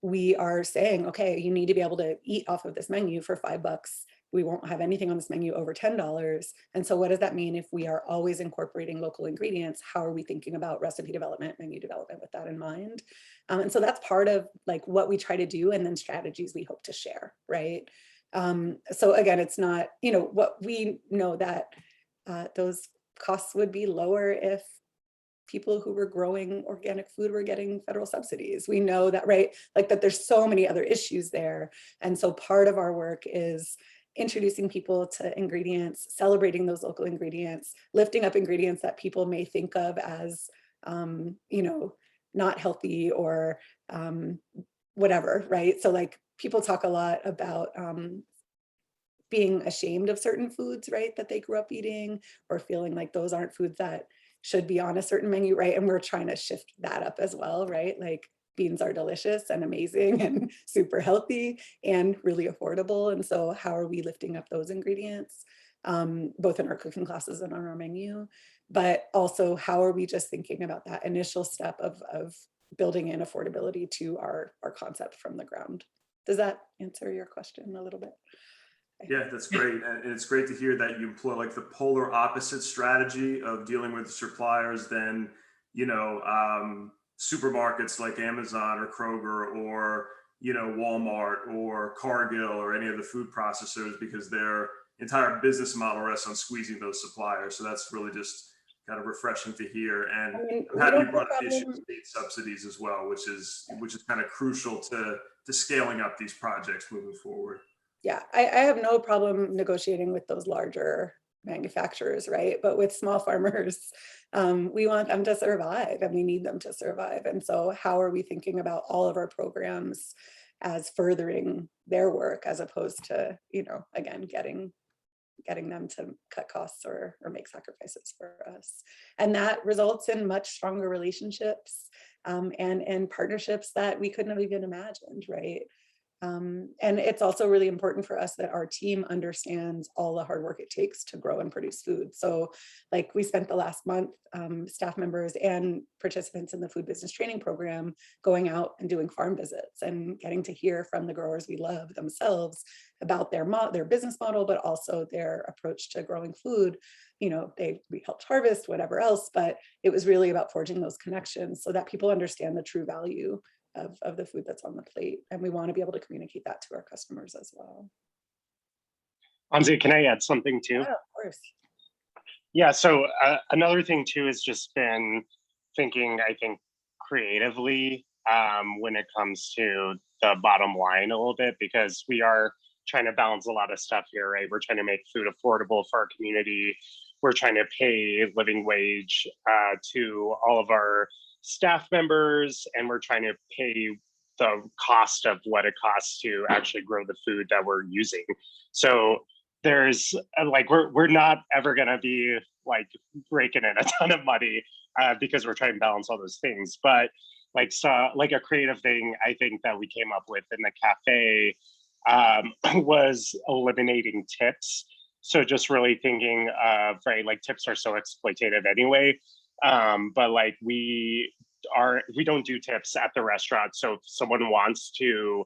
we are saying, okay, you need to be able to eat off of this menu for $5. We won't have anything on this menu over $10. And so what does that mean if we are always incorporating local ingredients? How are we thinking about recipe development, menu development with that in mind? And so that's part of like what we try to do, and then strategies we hope to share, right? So again, it's not, you know, what we know that those costs would be lower if people who were growing organic food were getting federal subsidies. We know that, right? Like that there's so many other issues there. And so part of our work is introducing people to ingredients, celebrating those local ingredients, lifting up ingredients that people may think of as, you know, not healthy or whatever, right? So like people talk a lot about being ashamed of certain foods, right, that they grew up eating, or feeling like those aren't foods that should be on a certain menu, right? And we're trying to shift that up as well, right? Like beans are delicious and amazing and super healthy and really affordable. And so how are we lifting up those ingredients, both in our cooking classes and on our menu? But also, how are we just thinking about that initial step of building in affordability to our concept from the ground? Does that answer your question a little bit? Yeah, that's great. And it's great to hear that you employ like the polar opposite strategy of dealing with suppliers than, you know, supermarkets like Amazon or Kroger or, you know, Walmart or Cargill or any of the food processors, because their entire business model rests on squeezing those suppliers. So that's really just kind of refreshing to hear. And I mean, I'm happy you brought up the issue of state subsidies as well, which is kind of crucial to scaling up these projects moving forward. Yeah, I have no problem negotiating with those larger manufacturers, right? But with small farmers, we want them to survive and we need them to survive. And so how are we thinking about all of our programs as furthering their work, as opposed to, you know, again, getting them to cut costs or make sacrifices for us? And that results in much stronger relationships and partnerships that we couldn't have even imagined, right? And it's also really important for us that our team understands all the hard work it takes to grow and produce food. So like we spent the last month, staff members and participants in the food business training program going out and doing farm visits and getting to hear from the growers we love themselves about their business model, but also their approach to growing food. You know, we helped harvest, whatever else, but it was really about forging those connections so that people understand the true value of the food that's on the plate. And we want to be able to communicate that to our customers as well. Anzia, can I add something too? Yeah, of course. Yeah, so another thing too has just been thinking, I think, creatively when it comes to the bottom line a little bit, because we are trying to balance a lot of stuff here, right? We're trying to make food affordable for our community. We're trying to pay living wage to all of our staff members, and we're trying to pay the cost of what it costs to actually grow the food that we're using. So there's like, we're not ever going to be like raking in a ton of money because we're trying to balance all those things. But like, so like a creative thing I think that we came up with in the cafe was eliminating tips. So just really thinking of, right, like tips are so exploitative anyway. But like we don't do tips at the restaurant. So if someone wants to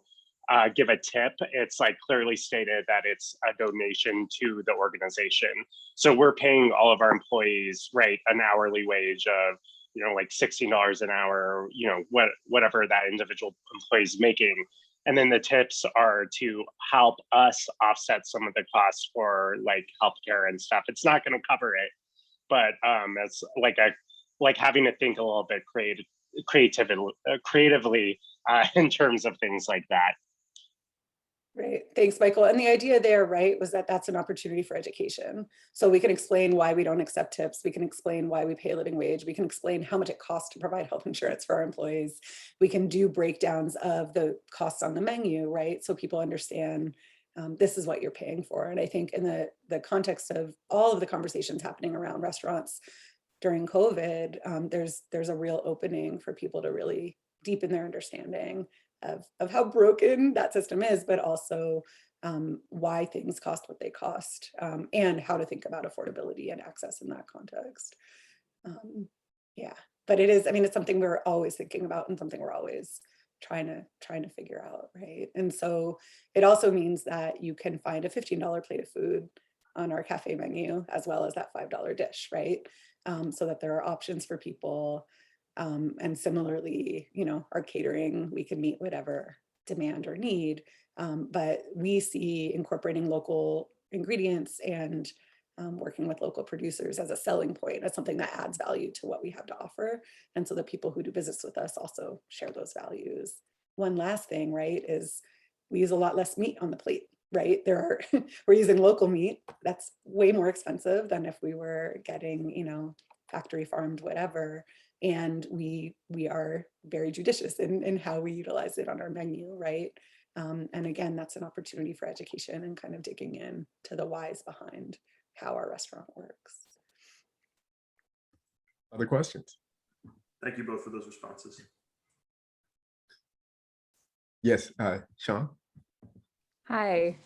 give a tip, it's like clearly stated that it's a donation to the organization. So we're paying all of our employees, right, an hourly wage of like $16 an hour, or, whatever that individual employee is making. And then the tips are to help us offset some of the costs for like healthcare and stuff. It's not going to cover it, but it's like having to think a little bit creatively in terms of things like that. Right. Thanks, Michael. And the idea there, right, was that that's an opportunity for education. So we can explain why we don't accept tips. We can explain why we pay a living wage. We can explain how much it costs to provide health insurance for our employees. We can do breakdowns of the costs on the menu, right? So people understand this is what you're paying for. And I think in the context of all of the conversations happening around restaurants during COVID, there's a real opening for people to really deepen their understanding of how broken that system is, but also why things cost what they cost, and how to think about affordability and access in that context. Yeah, but it is, I mean, it's something we're always thinking about and something we're always trying to figure out, right? And so it also means that you can find a $15 plate of food on our cafe menu, as well as that $5 dish, right? So that there are options for people. And similarly, our catering, we can meet whatever demand or need, but we see incorporating local ingredients and working with local producers as a selling point, as something that adds value to what we have to offer. And so the people who do business with us also share those values. One last thing, right, is we use a lot less meat on the plate, right? We're using local meat. That's way more expensive than if we were getting, factory farmed, whatever. And we are very judicious in how we utilize it on our menu, right? And again, that's an opportunity for education and kind of digging in to the whys behind how our restaurant works. Other questions? Thank you both for those responses. Yes, Sean? Hi,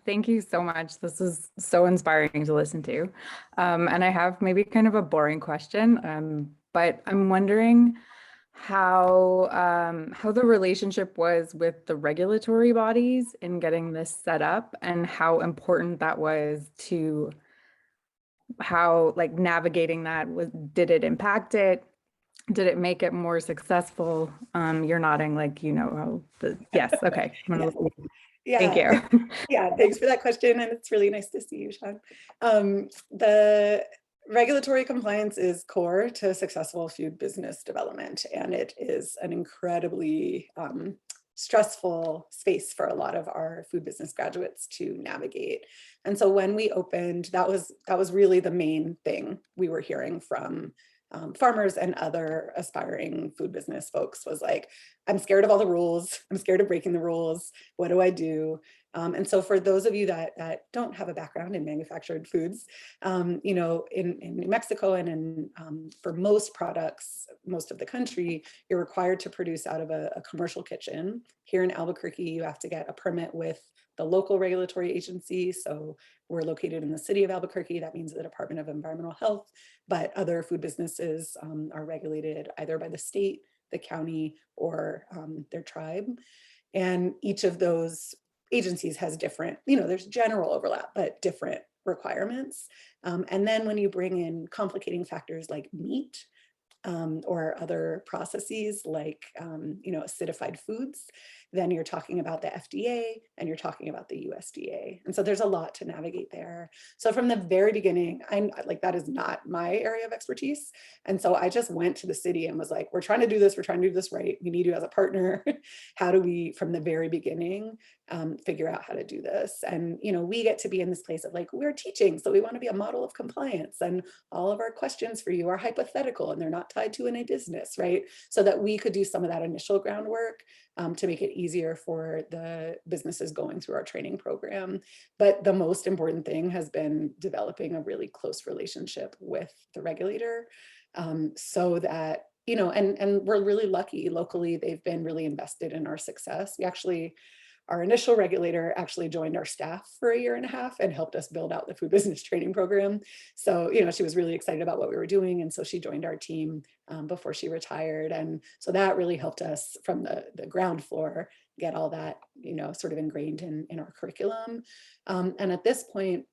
thank you so much. This is so inspiring to listen to. And I have maybe kind of a boring question, but I'm wondering how the relationship was with the regulatory bodies in getting this set up, and how important that was to how like navigating that was. Did it impact it? Did it make it more successful? You're nodding like how yes, okay. Yeah. Thank you. Yeah, thanks for that question. And it's really nice to see you, Sean. The regulatory compliance is core to successful food business development, and it is an incredibly stressful space for a lot of our food business graduates to navigate. And so when we opened, that was really the main thing we were hearing from farmers and other aspiring food business folks, was like, I'm scared of all the rules. I'm scared of breaking the rules. What do I do? And so for those of you that don't have a background in manufactured foods, in New Mexico and for most products, most of the country, you're required to produce out of a commercial kitchen. Here in Albuquerque, you have to get a permit with the local regulatory agency. So we're located in the city of Albuquerque. That means the Department of Environmental Health, but other food businesses are regulated either by the state, the county, or their tribe. And each of those agencies has different, there's general overlap, but different requirements. And then when you bring in complicating factors like meat, or other processes like, acidified foods, then you're talking about the FDA and you're talking about the USDA. And so there's a lot to navigate there. So from the very beginning, I'm like, that is not my area of expertise. And so I just went to the city and was like, we're trying to do this. We're trying to do this right. We need you as a partner. How do we, from the very beginning, figure out how to do this? And, we get to be in this place of like, we're teaching, so we want to be a model of compliance, and all of our questions for you are hypothetical and they're not tied to any business, right? So that we could do some of that initial groundwork to make it easier for the businesses going through our training program. But the most important thing has been developing a really close relationship with the regulator, so that, and we're really lucky locally, they've been really invested in our success. Our initial regulator actually joined our staff for 1.5 years and helped us build out the food business training program. So, she was really excited about what we were doing. And so she joined our team before she retired. And so that really helped us from the ground floor get all that, sort of ingrained in our curriculum. And at this point,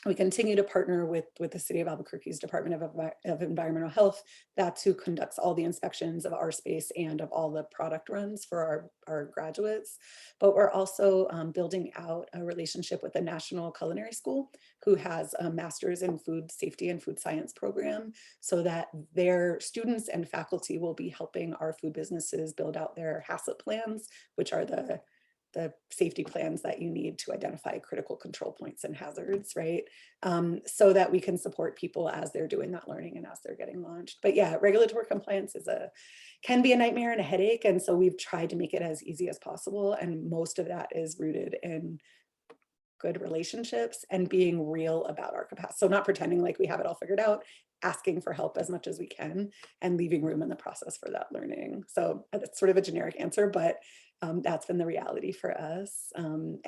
We continue to partner with the City of Albuquerque's Department of Environmental Health. That's who conducts all the inspections of our space and of all the product runs for our graduates. But we're also building out a relationship with the National Culinary School, who has a master's in food safety and food science program, so that their students and faculty will be helping our food businesses build out their HACCP plans, which are the safety plans that you need to identify critical control points and hazards, right? So that we can support people as they're doing that learning and as they're getting launched. But yeah, regulatory compliance can be a nightmare and a headache. And so we've tried to make it as easy as possible. And most of that is rooted in good relationships and being real about our capacity. So not pretending like we have it all figured out, asking for help as much as we can, and leaving room in the process for that learning. So that's sort of a generic answer, but that's been the reality for us. And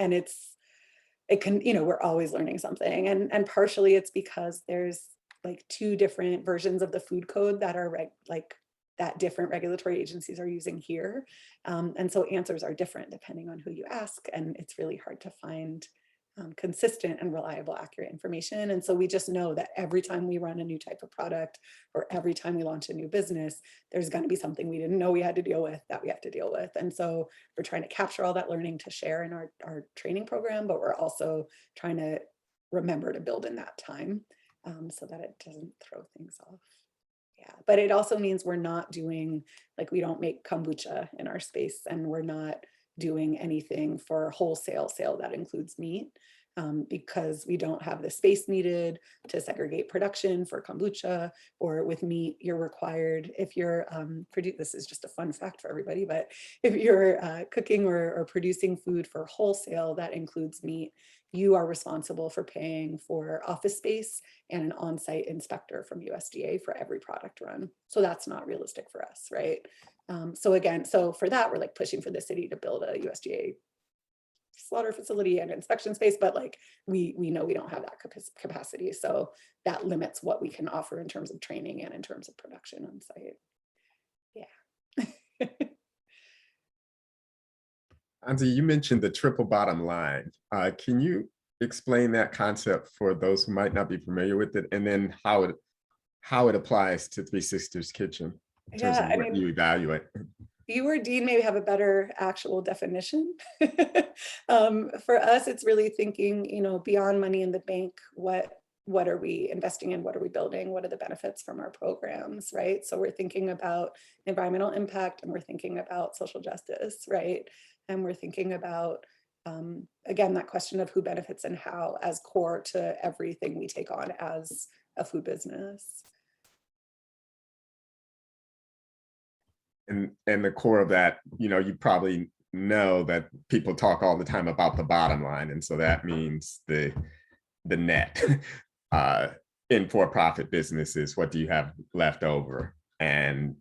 we're always learning something. And partially it's because there's like 2 different versions of the food code that are that different regulatory agencies are using here. And so answers are different depending on who you ask. And it's really hard to find consistent and reliable, accurate information. And so we just know that every time we run a new type of product, or every time we launch a new business, there's going to be something we didn't know we had to deal with that we have to deal with. And so we're trying to capture all that learning to share in our training program, but we're also trying to remember to build in that time so that it doesn't throw things off. Yeah, but it also means we're not doing, like, we don't make kombucha in our space, and we're not doing anything for wholesale sale that includes meat, because we don't have the space needed to segregate production for kombucha. Or with meat, you're required, if you're this is just a fun fact for everybody, but if you're cooking or producing food for wholesale that includes meat, you are responsible for paying for office space and an on-site inspector from USDA for every product run. So that's not realistic for us, right? So for that, we're like pushing for the city to build a USDA slaughter facility and inspection space, but like we know we don't have that capacity. So that limits what we can offer in terms of training and in terms of production on site. Yeah. Anzia, you mentioned the triple bottom line. Can you explain that concept for those who might not be familiar with it, and then how it applies to Three Sisters Kitchen in terms of what you evaluate? You or Dean maybe have a better actual definition. For us, it's really thinking, beyond money in the bank, what are we investing in? What are we building? What are the benefits from our programs, right? So we're thinking about environmental impact, and we're thinking about social justice, right? And we're thinking about, again, that question of who benefits and how as core to everything we take on as a food business. And the core of that, you probably know that people talk all the time about the bottom line. And so that means the net. In for-profit businesses, what do you have left over? And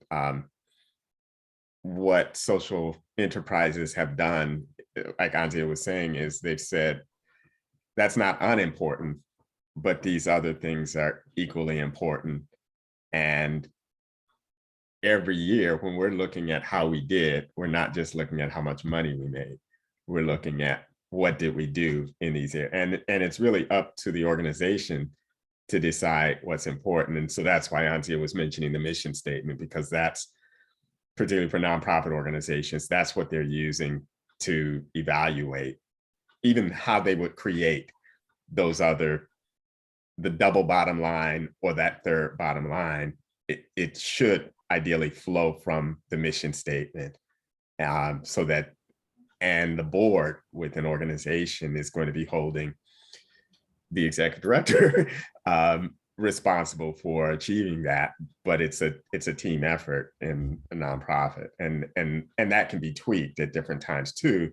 what social enterprises have done, like Anzia was saying, is they've said, that's not unimportant, but these other things are equally important. And every year when we're looking at how we did, we're not just looking at how much money we made. We're looking at what did we do in these areas. And it's really up to the organization to decide what's important. And so that's why Anzia was mentioning the mission statement, because that's, particularly for nonprofit organizations, that's what they're using to evaluate even how they would create those the double bottom line or that third bottom line. It should ideally flow from the mission statement, so that, and the board with an organization is going to be holding the executive director responsible for achieving that. But it's a team effort in a nonprofit, and that can be tweaked at different times too,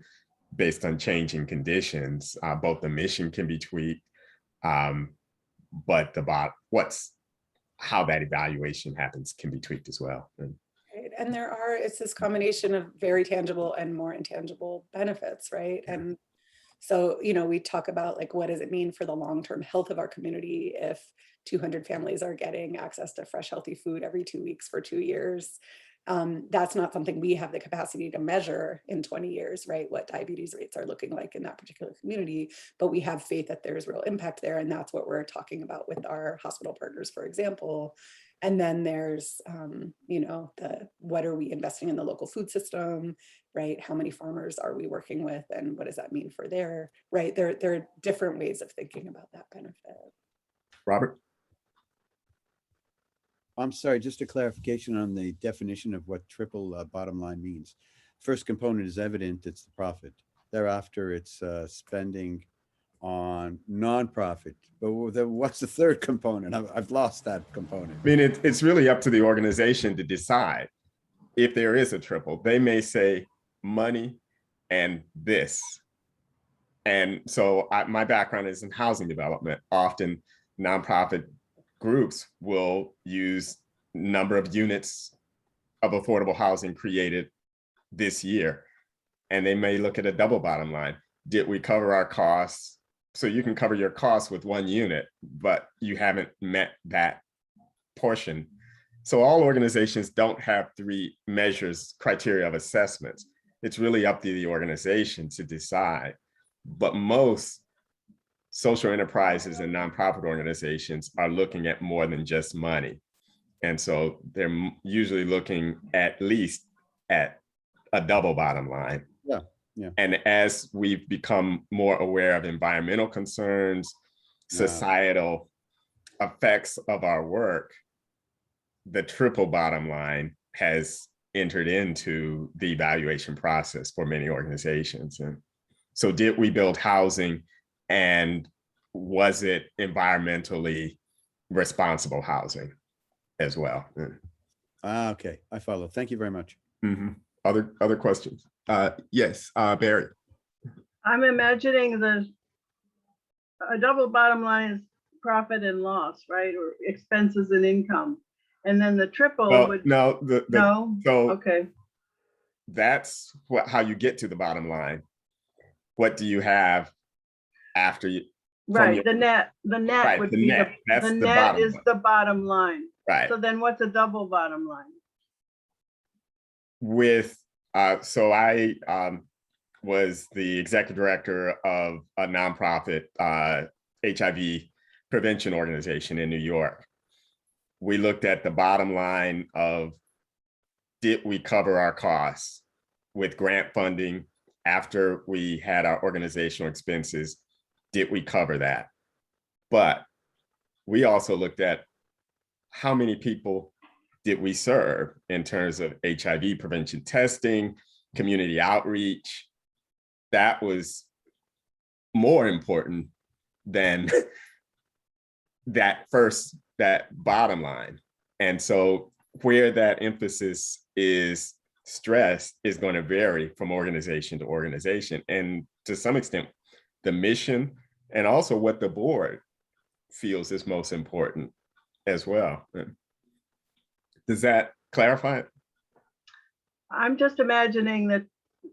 based on changing conditions. Both the mission can be tweaked, but how that evaluation happens can be tweaked as well. Right. And it's this combination of very tangible and more intangible benefits, right? Yeah. And so, we talk about like, what does it mean for the long-term health of our community if 200 families are getting access to fresh, healthy food every 2 weeks for 2 years? That's not something we have the capacity to measure in 20 years, right? What diabetes rates are looking like in that particular community, but we have faith that there's real impact there. And that's what we're talking about with our hospital partners, for example. And then there's, you know, what are we investing in the local food system, right? How many farmers are we working with, and what does that mean for their, right? There are different ways of thinking about that benefit. Robert? I'm sorry, just a clarification on the definition of what triple bottom line means. First component is evident, it's the profit. Thereafter, it's spending on nonprofit. But what's the third component? I've lost that component. I mean, it's really up to the organization to decide if there is a triple. They may say money and this. And so my background is in housing development. Often nonprofit groups will use number of units of affordable housing created this year. And they may look at a double bottom line. Did we cover our costs? So you can cover your costs with one unit, but you haven't met that portion. So all organizations don't have 3 measures, criteria of assessments. It's really up to the organization to decide. But most social enterprises and nonprofit organizations are looking at more than just money. And so they're usually looking at least at a double bottom line. Yeah. Yeah. And as we've become more aware of environmental concerns, societal effects of our work, the triple bottom line has entered into the evaluation process for many organizations. And so did we build housing, and was it environmentally responsible housing as well? Okay, I follow. Thank you very much. Mm-hmm. Other questions? Yes, Barry. I'm imagining a double bottom line is profit and loss, right? Or expenses and income. And then the triple would no, no. So okay. That's how you get to the bottom line. What do you have after you? Right, the net right, would the be net. That's the the net bottom is line. the bottom line. Right. So then what's a double bottom line? With so I was the executive director of a nonprofit HIV prevention organization in New York. We looked at the bottom line of, did we cover our costs with grant funding after we had our organizational expenses? Did we cover that? But we also looked at how many people did we serve in terms of HIV prevention testing, community outreach. That was more important than that bottom line. And so where that emphasis is stressed is going to vary from organization to organization, and to some extent, the mission and also what the board feels is most important as well. Does that clarify it? I'm just imagining that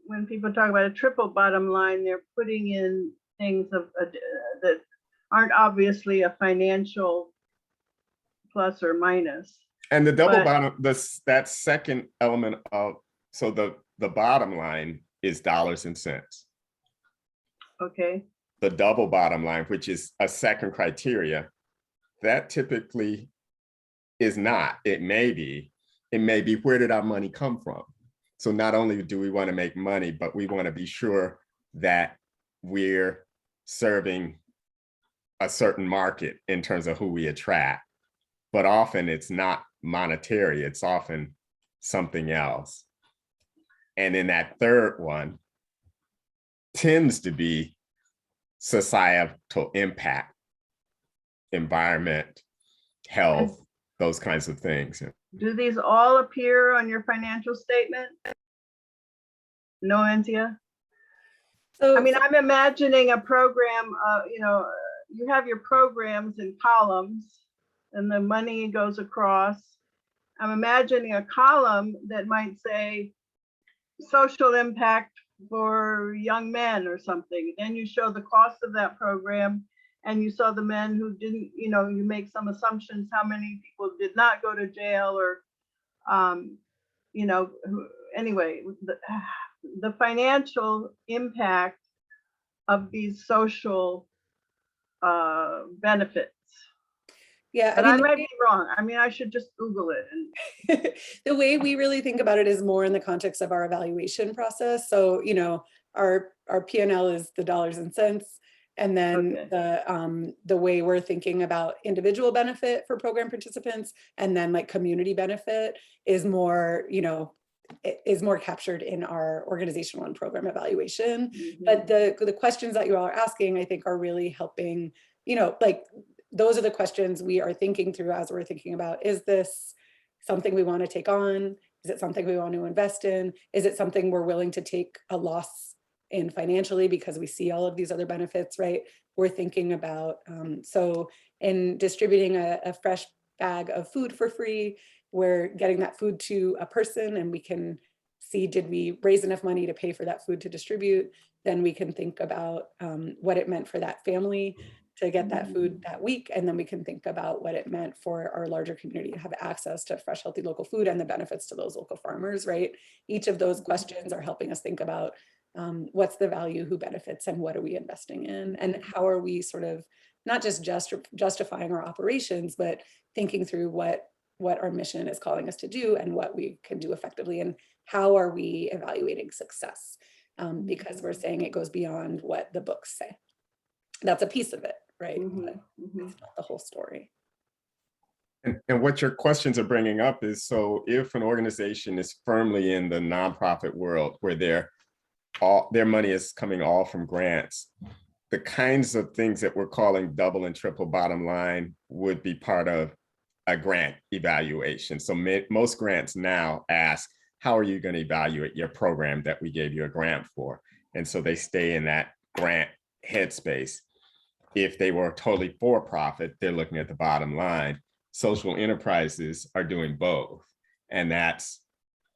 when people talk about a triple bottom line, they're putting in things that aren't obviously a financial plus or minus. And the double bottom, that second element of, so the bottom line is dollars and cents. Okay. The double bottom line, which is a second criteria, that typically is not. It may be where did our money come from? So not only do we want to make money, but we want to be sure that we're serving a certain market in terms of who we attract. But often it's not monetary, it's often something else. And then that third one tends to be societal impact, environment, health, those kinds of things. Do these all appear on your financial statement? No, Anzia? So I mean, I'm imagining a program, you have your programs in columns and the money goes across. I'm imagining a column that might say social impact for young men or something. Then you show the cost of that program, and you saw the men who didn't, you make some assumptions how many people did not go to jail, or you know, anyway, the financial impact of these social benefits. Yeah, But I I mean, might be wrong. I mean, I should just Google it. And the way we really think about it is more in the context of our evaluation process. So, you know, our P&L is the dollars and cents. And then okay. the way we're thinking about individual benefit for program participants and then like community benefit is more, you know, is more captured in our organizational and program evaluation. But the questions that you all are asking, I think, are really helping, you know, like those are the questions we are thinking through as we're thinking about, is this something we want to take on? Is it something we want to invest in? Is it something we're willing to take a loss in financially because we see all of these other benefits, right? We're thinking about, so in distributing a fresh bag of food for free, we're getting that food to a person and we can see, did we raise enough money to pay for that food to distribute? Then we can think about what it meant for that family to get that food that week. And then we can think about what it meant for our larger community to have access to fresh, healthy local food and the benefits to those local farmers, right? Each of those questions are helping us think about what's the value, who benefits, and what are we investing in? And how are we sort of not just justifying our operations, but thinking through what our mission is calling us to do and what we can do effectively, and how are we evaluating success? Because we're saying it goes beyond what the books say. That's a piece of it, right? But it's not the whole story. And what your questions are bringing up is, so if an organization is firmly in the nonprofit world where their money is coming all from grants, the kinds of things that we're calling double and triple bottom line would be part of a grant evaluation. So most grants now ask, how are you going to evaluate your program that we gave you a grant for? And so they stay in that grant headspace. If they were totally for profit, they're looking at the bottom line. Social enterprises are doing both. And that's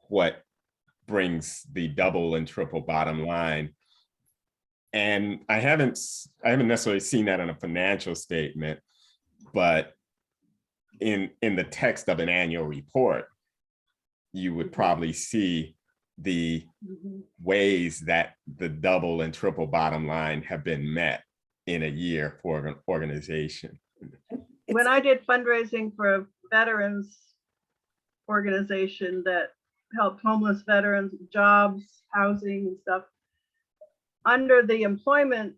what brings the double and triple bottom line. And I haven't necessarily seen that in a financial statement, but in the text of an annual report, you would probably see the ways that the double and triple bottom line have been met in a year for an organization. When I did fundraising for a veterans organization that helped homeless veterans, jobs, housing and stuff, under the employment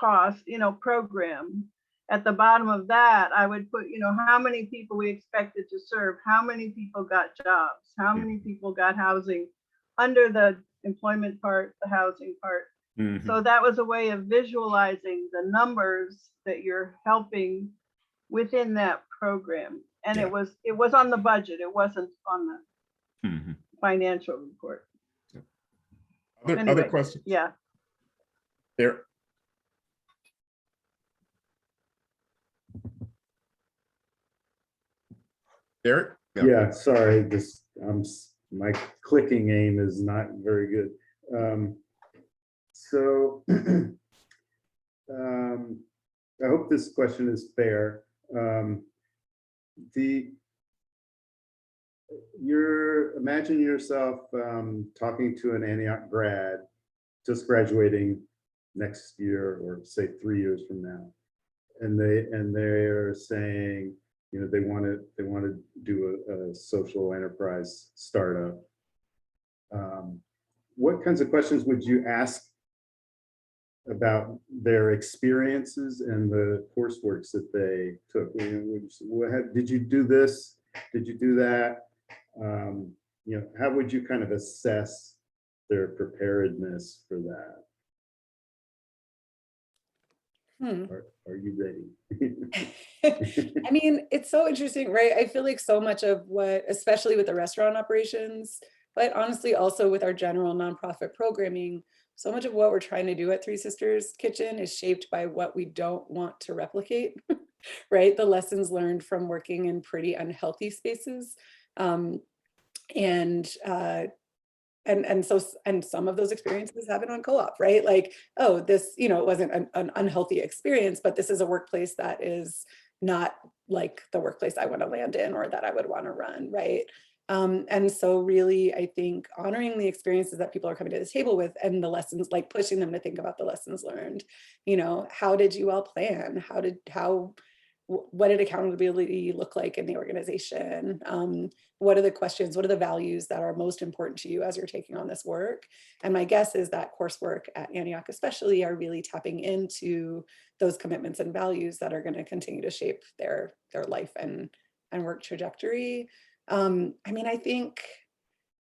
cost, you know, program, at the bottom of that, I would put, you know, how many people we expected to serve, how many people got jobs, how many people got housing under the employment part, the housing part. So that was a way of visualizing the numbers that you're helping within that program. And it was on the budget. It wasn't on the financial report. Other questions? Yeah. There. Eric? Yeah, sorry, my clicking aim is not very good. I hope this question is fair. Imagine yourself talking to an Antioch grad just graduating next year, or say 3 years from now, and they're saying, you know, they want to do a social enterprise startup. What kinds of questions would you ask about their experiences and the courseworks that they took? You know, did you do this? Did you do that? You know, how would you kind of assess their preparedness for that? Are you ready? I mean, it's so interesting, right? I feel like so much of what, especially with the restaurant operations, but honestly also with our general nonprofit programming, so much of what we're trying to do at Three Sisters Kitchen is shaped by what we don't want to replicate, right? The lessons learned from working in pretty unhealthy spaces. And some of those experiences happen on co-op, right? Like, oh, this, you know, it wasn't an unhealthy experience, but this is a workplace that is not like the workplace I want to land in or that I would want to run, right? And so really, I think honoring the experiences that people are coming to the table with and the lessons, like pushing them to think about the lessons learned. You know, how did you all plan? What did accountability look like in the organization? What are the questions? What are the values that are most important to you as you're taking on this work? And my guess is that coursework at Antioch especially are really tapping into those commitments and values that are going to continue to shape their life and work trajectory. I mean, I think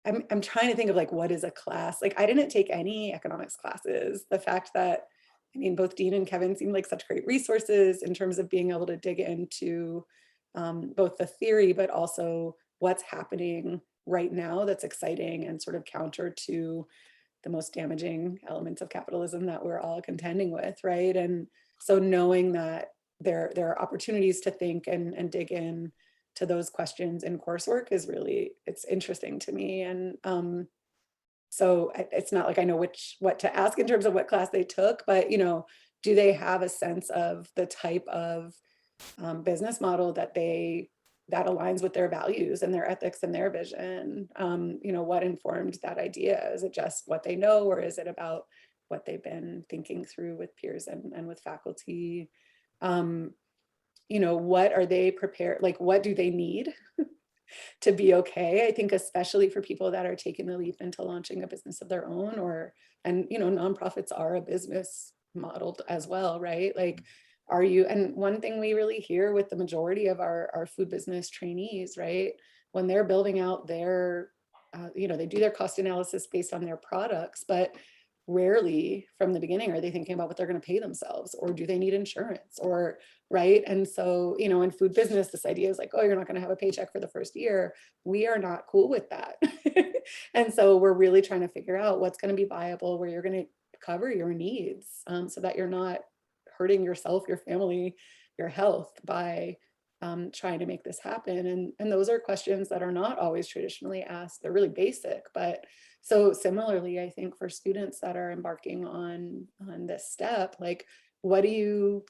I'm trying to think of like, what is a class? Like, I didn't take any economics classes. The fact that, I mean, both Dean and Kevin seem like such great resources in terms of being able to dig into both the theory, but also what's happening right now that's exciting and sort of counter to the most damaging elements of capitalism that we're all contending with, right? And so knowing that there are opportunities to think and dig in to those questions in coursework is really, it's interesting to me. And so it's not like I know what to ask in terms of what class they took, but you know, do they have a sense of the type of business model that aligns with their values and their ethics and their vision? You know, what informed that idea? Is it just what they know, or is it about what they've been thinking through with peers and with faculty? You know, what are they prepared, like what do they need to be okay? I think especially for people that are taking the leap into launching a business of their own, and you know, nonprofits are a business modeled as well, right? Like, are you, and one thing we really hear with the majority of our food business trainees, right? When they're building out their, you know, they do their cost analysis based on their products, but rarely from the beginning are they thinking about what they're going to pay themselves, or do they need insurance, or right? And so, you know, in food business, this idea is like, oh, you're not going to have a paycheck for the first year. We are not cool with that. And so we're really trying to figure out what's going to be viable, where you're going to cover your needs, so that you're not hurting yourself, your family, your health by trying to make this happen. And those are questions that are not always traditionally asked. They're really basic, but so similarly, I think for students that are embarking on this step, like, what do you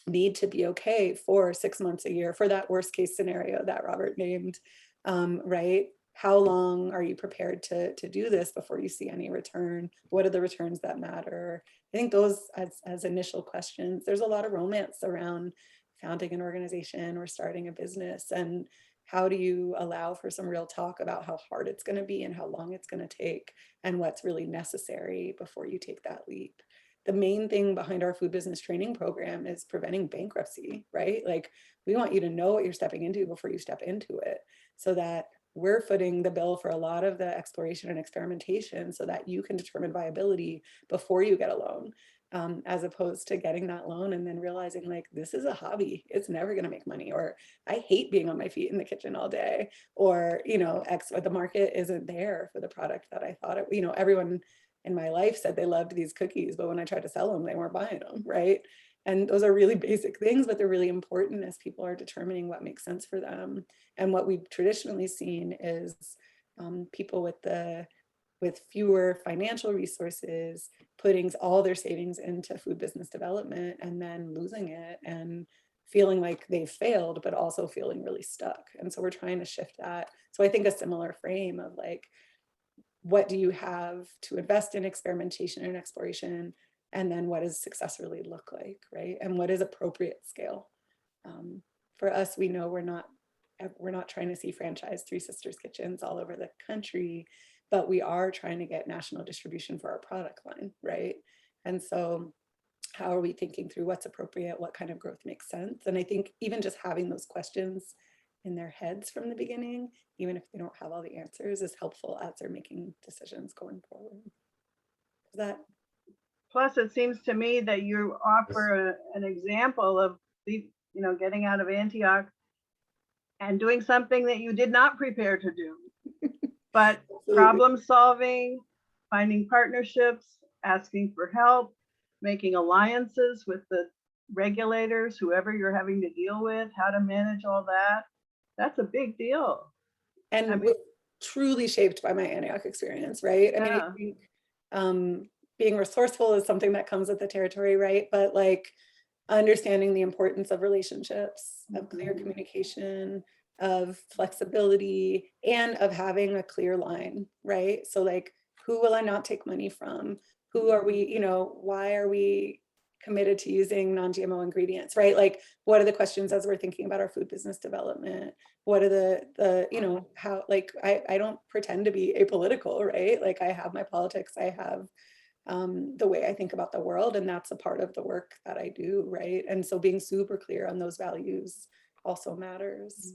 need to be okay for 6 months, a year, for that worst case scenario that Robert named, right? How long are you prepared to do this before you see any return? What are the returns that matter? I think those as initial questions. There's a lot of romance around founding an organization or starting a business, and how do you allow for some real talk about how hard it's going to be and how long it's going to take and what's really necessary before you take that leap. The main thing behind our food business training program is preventing bankruptcy, right? Like, we want you to know what you're stepping into before you step into it, so that we're footing the bill for a lot of the exploration and experimentation so that you can determine viability before you get a loan, as opposed to getting that loan and then realizing like, this is a hobby, it's never going to make money, or I hate being on my feet in the kitchen all day, or, you know, the market isn't there for the product that I thought it, you know, everyone in my life said they loved these cookies, but when I tried to sell them, they weren't buying them, right? And those are really basic things, but they're really important as people are determining what makes sense for them. And what we've traditionally seen is people with fewer financial resources putting all their savings into food business development and then losing it and feeling like they've failed, but also feeling really stuck. And so we're trying to shift that. So I think a similar frame of like, what do you have to invest in experimentation and exploration? And then what does success really look like, right? And what is appropriate scale? For us, we know we're not trying to see franchise Three Sisters kitchens all over the country, but we are trying to get national distribution for our product line, right? And so how are we thinking through what's appropriate, what kind of growth makes sense? And I think even just having those questions in their heads from the beginning, even if they don't have all the answers, is helpful as they're making decisions going forward. Is that? Plus, it seems to me that you offer an example of getting out of Antioch and doing something that you did not prepare to do, but problem solving, finding partnerships, asking for help, making alliances with the regulators, whoever you're having to deal with, how to manage all that. That's a big deal. And I mean, truly shaped by my Antioch experience, right? I mean, I think being resourceful is something that comes with the territory, right? But like understanding the importance of relationships, of clear communication, of flexibility and of having a clear line, right? So like, who will I not take money from? Who are we, why are we committed to using non-GMO ingredients, right? Like, what are the questions as we're thinking about our food business development? What are the how, like, I don't pretend to be apolitical, right? Like, I have my politics, I have the way I think about the world, and that's a part of the work that I do, right? And so being super clear on those values also matters.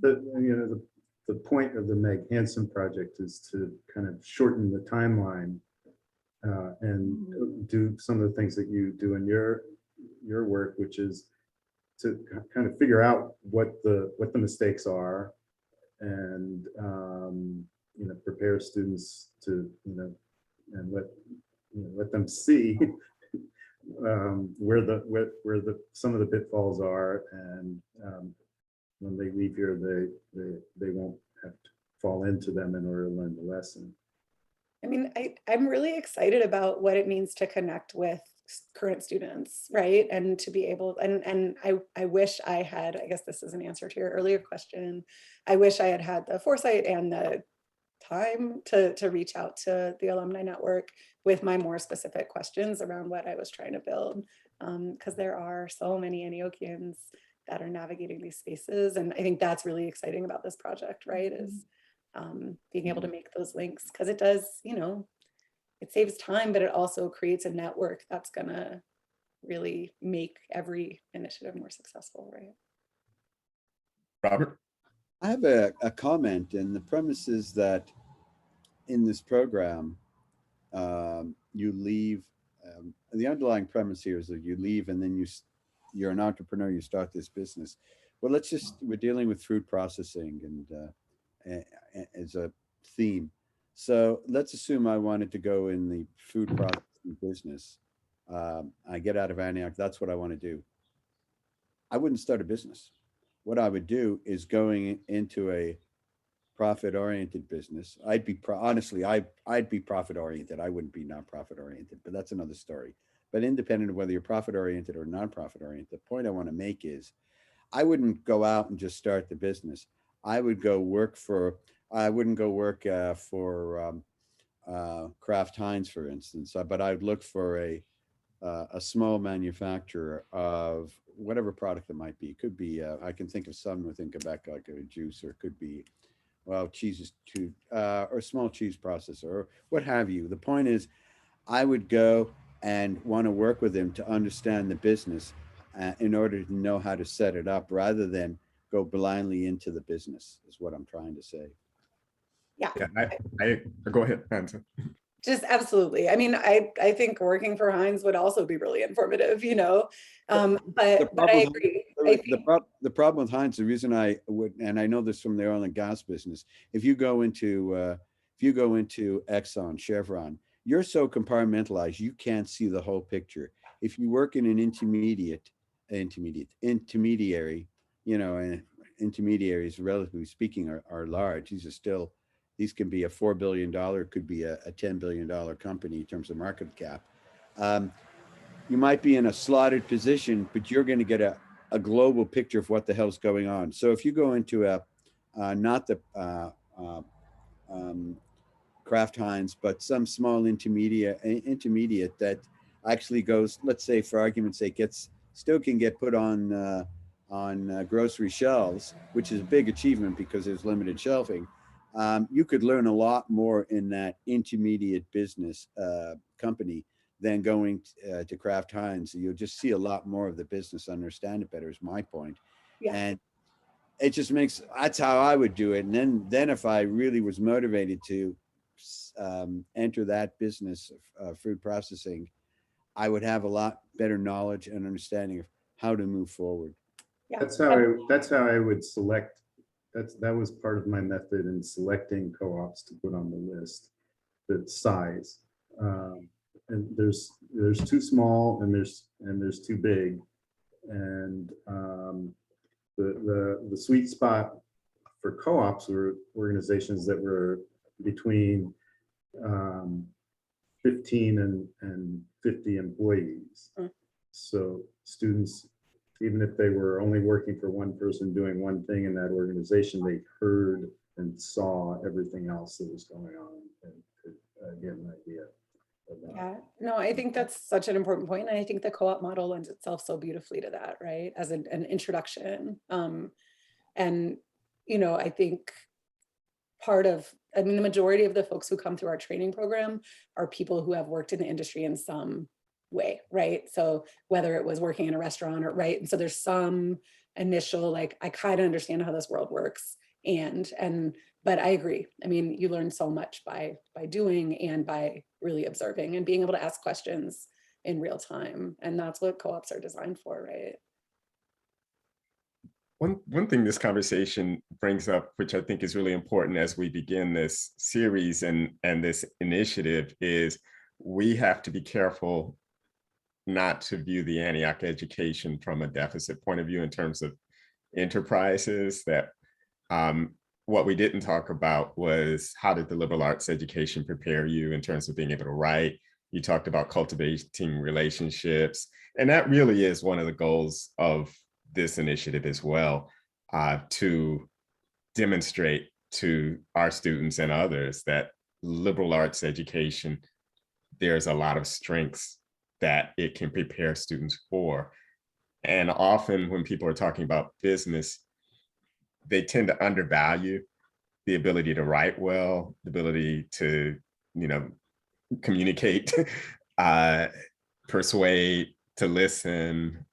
The point of the Meg Hansen project is to kind of shorten the timeline and do some of the things that you do in your work, which is to kind of figure out what the mistakes are, and prepare students to and let them see where some of the pitfalls are, and when they leave here, they won't have to fall into them in order to learn the lesson. I mean, I'm really excited about what it means to connect with current students, right? And to be able, and I wish I had, I guess this is an answer to your earlier question, I wish I had the foresight and the time to reach out to the alumni network with my more specific questions around what I was trying to build. Because there are so many Antiochians that are navigating these spaces. And I think that's really exciting about this project, right? Is being able to make those links, because it does, it saves time, but it also creates a network that's gonna really make every initiative more successful, right? Robert? I have a comment, and the premise is that in this program, you leave, the underlying premise here is that you leave and then you're an entrepreneur, you start this business. Well, we're dealing with food processing and as a theme. So let's assume I wanted to go in the food processing business. I get out of Antioch, that's what I want to do. I wouldn't start a business. What I would do is going into a profit-oriented business. Honestly, I'd be profit-oriented. I wouldn't be non-profit oriented, but that's another story. But independent of whether you're profit-oriented or non-profit oriented, the point I want to make is I wouldn't go out and just start the business. I would go work for, I wouldn't go work for Kraft Heinz, for instance, but I'd look for a small manufacturer of whatever product it might be. It could be, I can think of some within Quebec, like a juice, or it could be, well, cheeses too, or a small cheese processor, or what have you. The point is, I would go and want to work with him to understand the business in order to know how to set it up, rather than go blindly into the business, is what I'm trying to say. Yeah. I go ahead, Anzia. Just absolutely. I mean, I think working for Heinz would also be really informative, but I agree. The problem with Heinz, the reason I would, and I know this from the oil and gas business, if you go into Exxon, Chevron, you're so compartmentalized, you can't see the whole picture. If you work in an intermediary, and intermediaries, relatively speaking, are large. These can be a $4 billion, could be a $10 billion company in terms of market cap. You might be in a slotted position, but you're going to get a global picture of what the hell's going on. So if you go into not the Kraft Heinz, but some small intermediate that actually goes, let's say for argument's sake, still can get put on grocery shelves, which is a big achievement because there's limited shelving. You could learn a lot more in that intermediate business company than going to Kraft Heinz. You'll just see a lot more of the business, understand it better, is my point. Yeah. And it just that's how I would do it. And then if I really was motivated to enter that business of food processing, I would have a lot better knowledge and understanding of how to move forward. Yeah. That's how I would select. That was part of my method in selecting co-ops to put on the list. The size, and there's too small and there's too big, and the sweet spot for co-ops were organizations that were between 15 and 50 employees. So students even if they were only working for one person doing one thing in that organization, they heard and saw everything else that was going on and could get an idea of that. Yeah, no, I think that's such an important point. And I think the co-op model lends itself so beautifully to that, right? As an introduction. And, you know, I think the majority of the folks who come through our training program are people who have worked in the industry in some way, right? So whether it was working in a restaurant or, right? And so there's some initial, like, I kind of understand how this world works. But I agree. I mean, you learn so much by doing and by really observing and being able to ask questions in real time. And that's what co-ops are designed for, right? One thing this conversation brings up, which I think is really important as we begin this series and this initiative, is we have to be careful not to view the Antioch education from a deficit point of view in terms of enterprises. That what we didn't talk about was, how did the liberal arts education prepare you in terms of being able to write? You talked about cultivating relationships, and that really is one of the goals of this initiative as well, to demonstrate to our students and others that liberal arts education, there's a lot of strengths that it can prepare students for. And often when people are talking about business, they tend to undervalue the ability to write well, the ability to, communicate, persuade, to listen,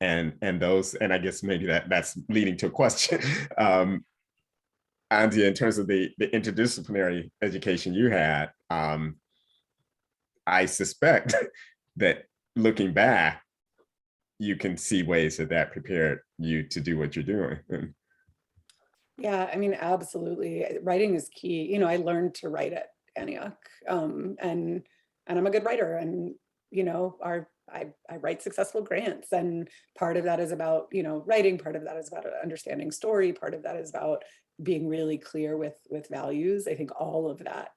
and I guess maybe that's leading to a question. Anzia, in terms of the interdisciplinary education you had, I suspect that looking back, you can see ways that prepared you to do what you're doing. Yeah, I mean, absolutely. Writing is key. You know, I learned to write at Antioch, and I'm a good writer. And I write successful grants, and part of that is about writing. Part of that is about understanding story. Part of that is about being really clear with values. I think all of that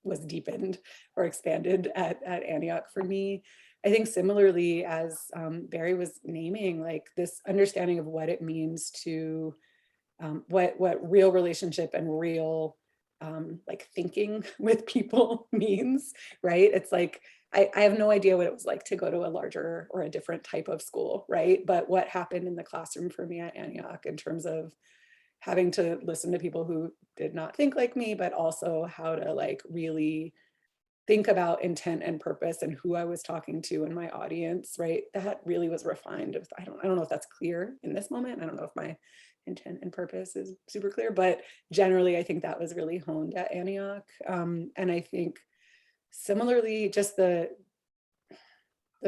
was deepened or expanded at Antioch for me. I think similarly, as Barry was naming, like this understanding of what it means to what real relationship and real thinking with people means, right? It's like, I have no idea what it was like to go to a larger or a different type of school, right? But what happened in the classroom for me at Antioch in terms of having to listen to people who did not think like me, but also how to really think about intent and purpose and who I was talking to in my audience, right? That really was refined. I don't know if that's clear in this moment. I don't know if my intent and purpose is super clear, but generally I think that was really honed at Antioch. And I think similarly, just the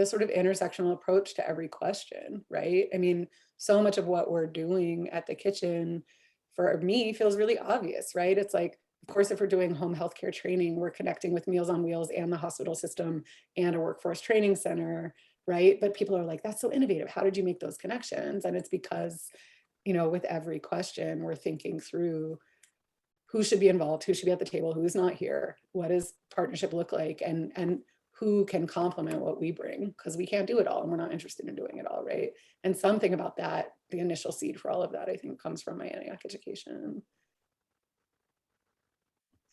sort of intersectional approach to every question, right? I mean, so much of what we're doing at the kitchen for me feels really obvious, right? It's like, of course, if we're doing home healthcare training, we're connecting with Meals on Wheels and the hospital system and a workforce training center, right? But people are like, that's so innovative. How did you make those connections? And it's because, with every question, we're thinking through who should be involved, who should be at the table, who's not here, what does partnership look like, and who can complement what we bring, because we can't do it all and we're not interested in doing it all, right? And something about that, the initial seed for all of that, I think comes from my Antioch education.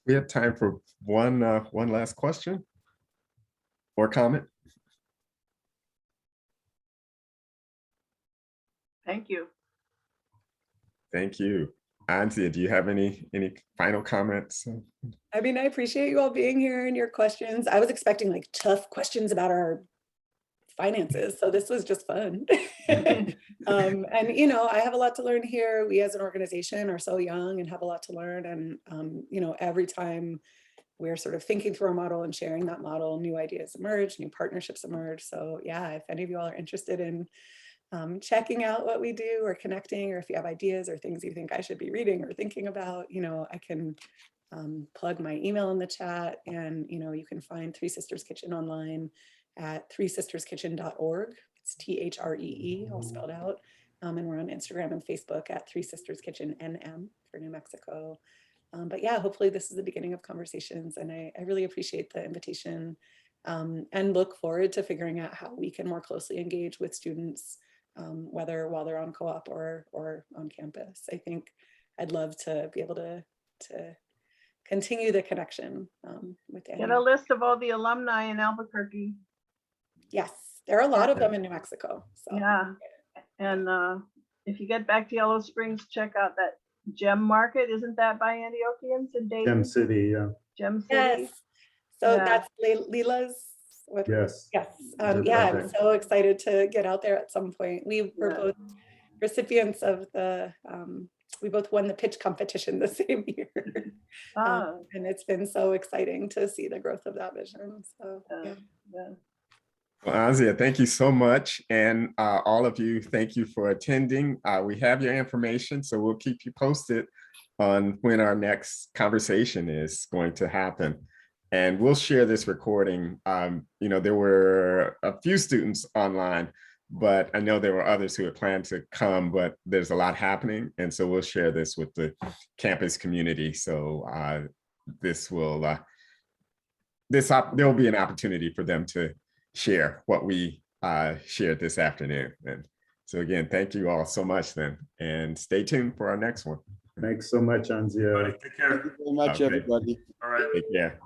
We have time for one last question or comment. Thank you. Thank you. Anzia, do you have any final comments? I mean, I appreciate you all being here and your questions. I was expecting tough questions about our finances, so this was just fun. And I have a lot to learn here. We as an organization are so young and have a lot to learn, and every time we're sort of thinking through our model and sharing that model, new ideas emerge, new partnerships emerge. So yeah, if any of you all are interested in checking out what we do or connecting, or if you have ideas or things you think I should be reading or thinking about, I can plug my email in the chat, and you can find Three Sisters Kitchen online at threesisterskitchen.org. It's THREE, all spelled out. And we're on Instagram and Facebook at Three Sisters Kitchen NM for New Mexico. But yeah, hopefully this is the beginning of conversations, and I really appreciate the invitation and look forward to figuring out how we can more closely engage with students, whether while they're on co-op or on campus. I think I'd love to be able to continue the connection with Get a Antioch. list of all the alumni in Albuquerque. Yes, there are a lot of them in New Mexico. So. Yeah. And if you get back to Yellow Springs, check out that Gem Market. Isn't that by Antiochians and Dayton? Gem City, yeah. Gem City. Yes. So Yeah. that's Leela's. Yes. Yes. Her Yeah, I'm project. so excited to get out there at some point. We were Yeah. both recipients of the, we both won the pitch competition the same year. Oh, And it's been so exciting to see the growth of that vision. So, yeah. yeah. Well, Anzia, thank you so much. And all of you, thank you for attending. We have your information, so we'll keep you posted on when our next conversation is going to happen. And we'll share this recording. You know, there were a few students online, but I know there were others who had planned to come, but there's a lot happening. And so we'll share this with the campus community. So this will, there will be an opportunity for them to share what we shared this afternoon. And so again, thank you all so much then, and stay tuned for our next one. Thanks so much, Anzia. Take care. Thank you very much, Okay. everybody. All right. Take care.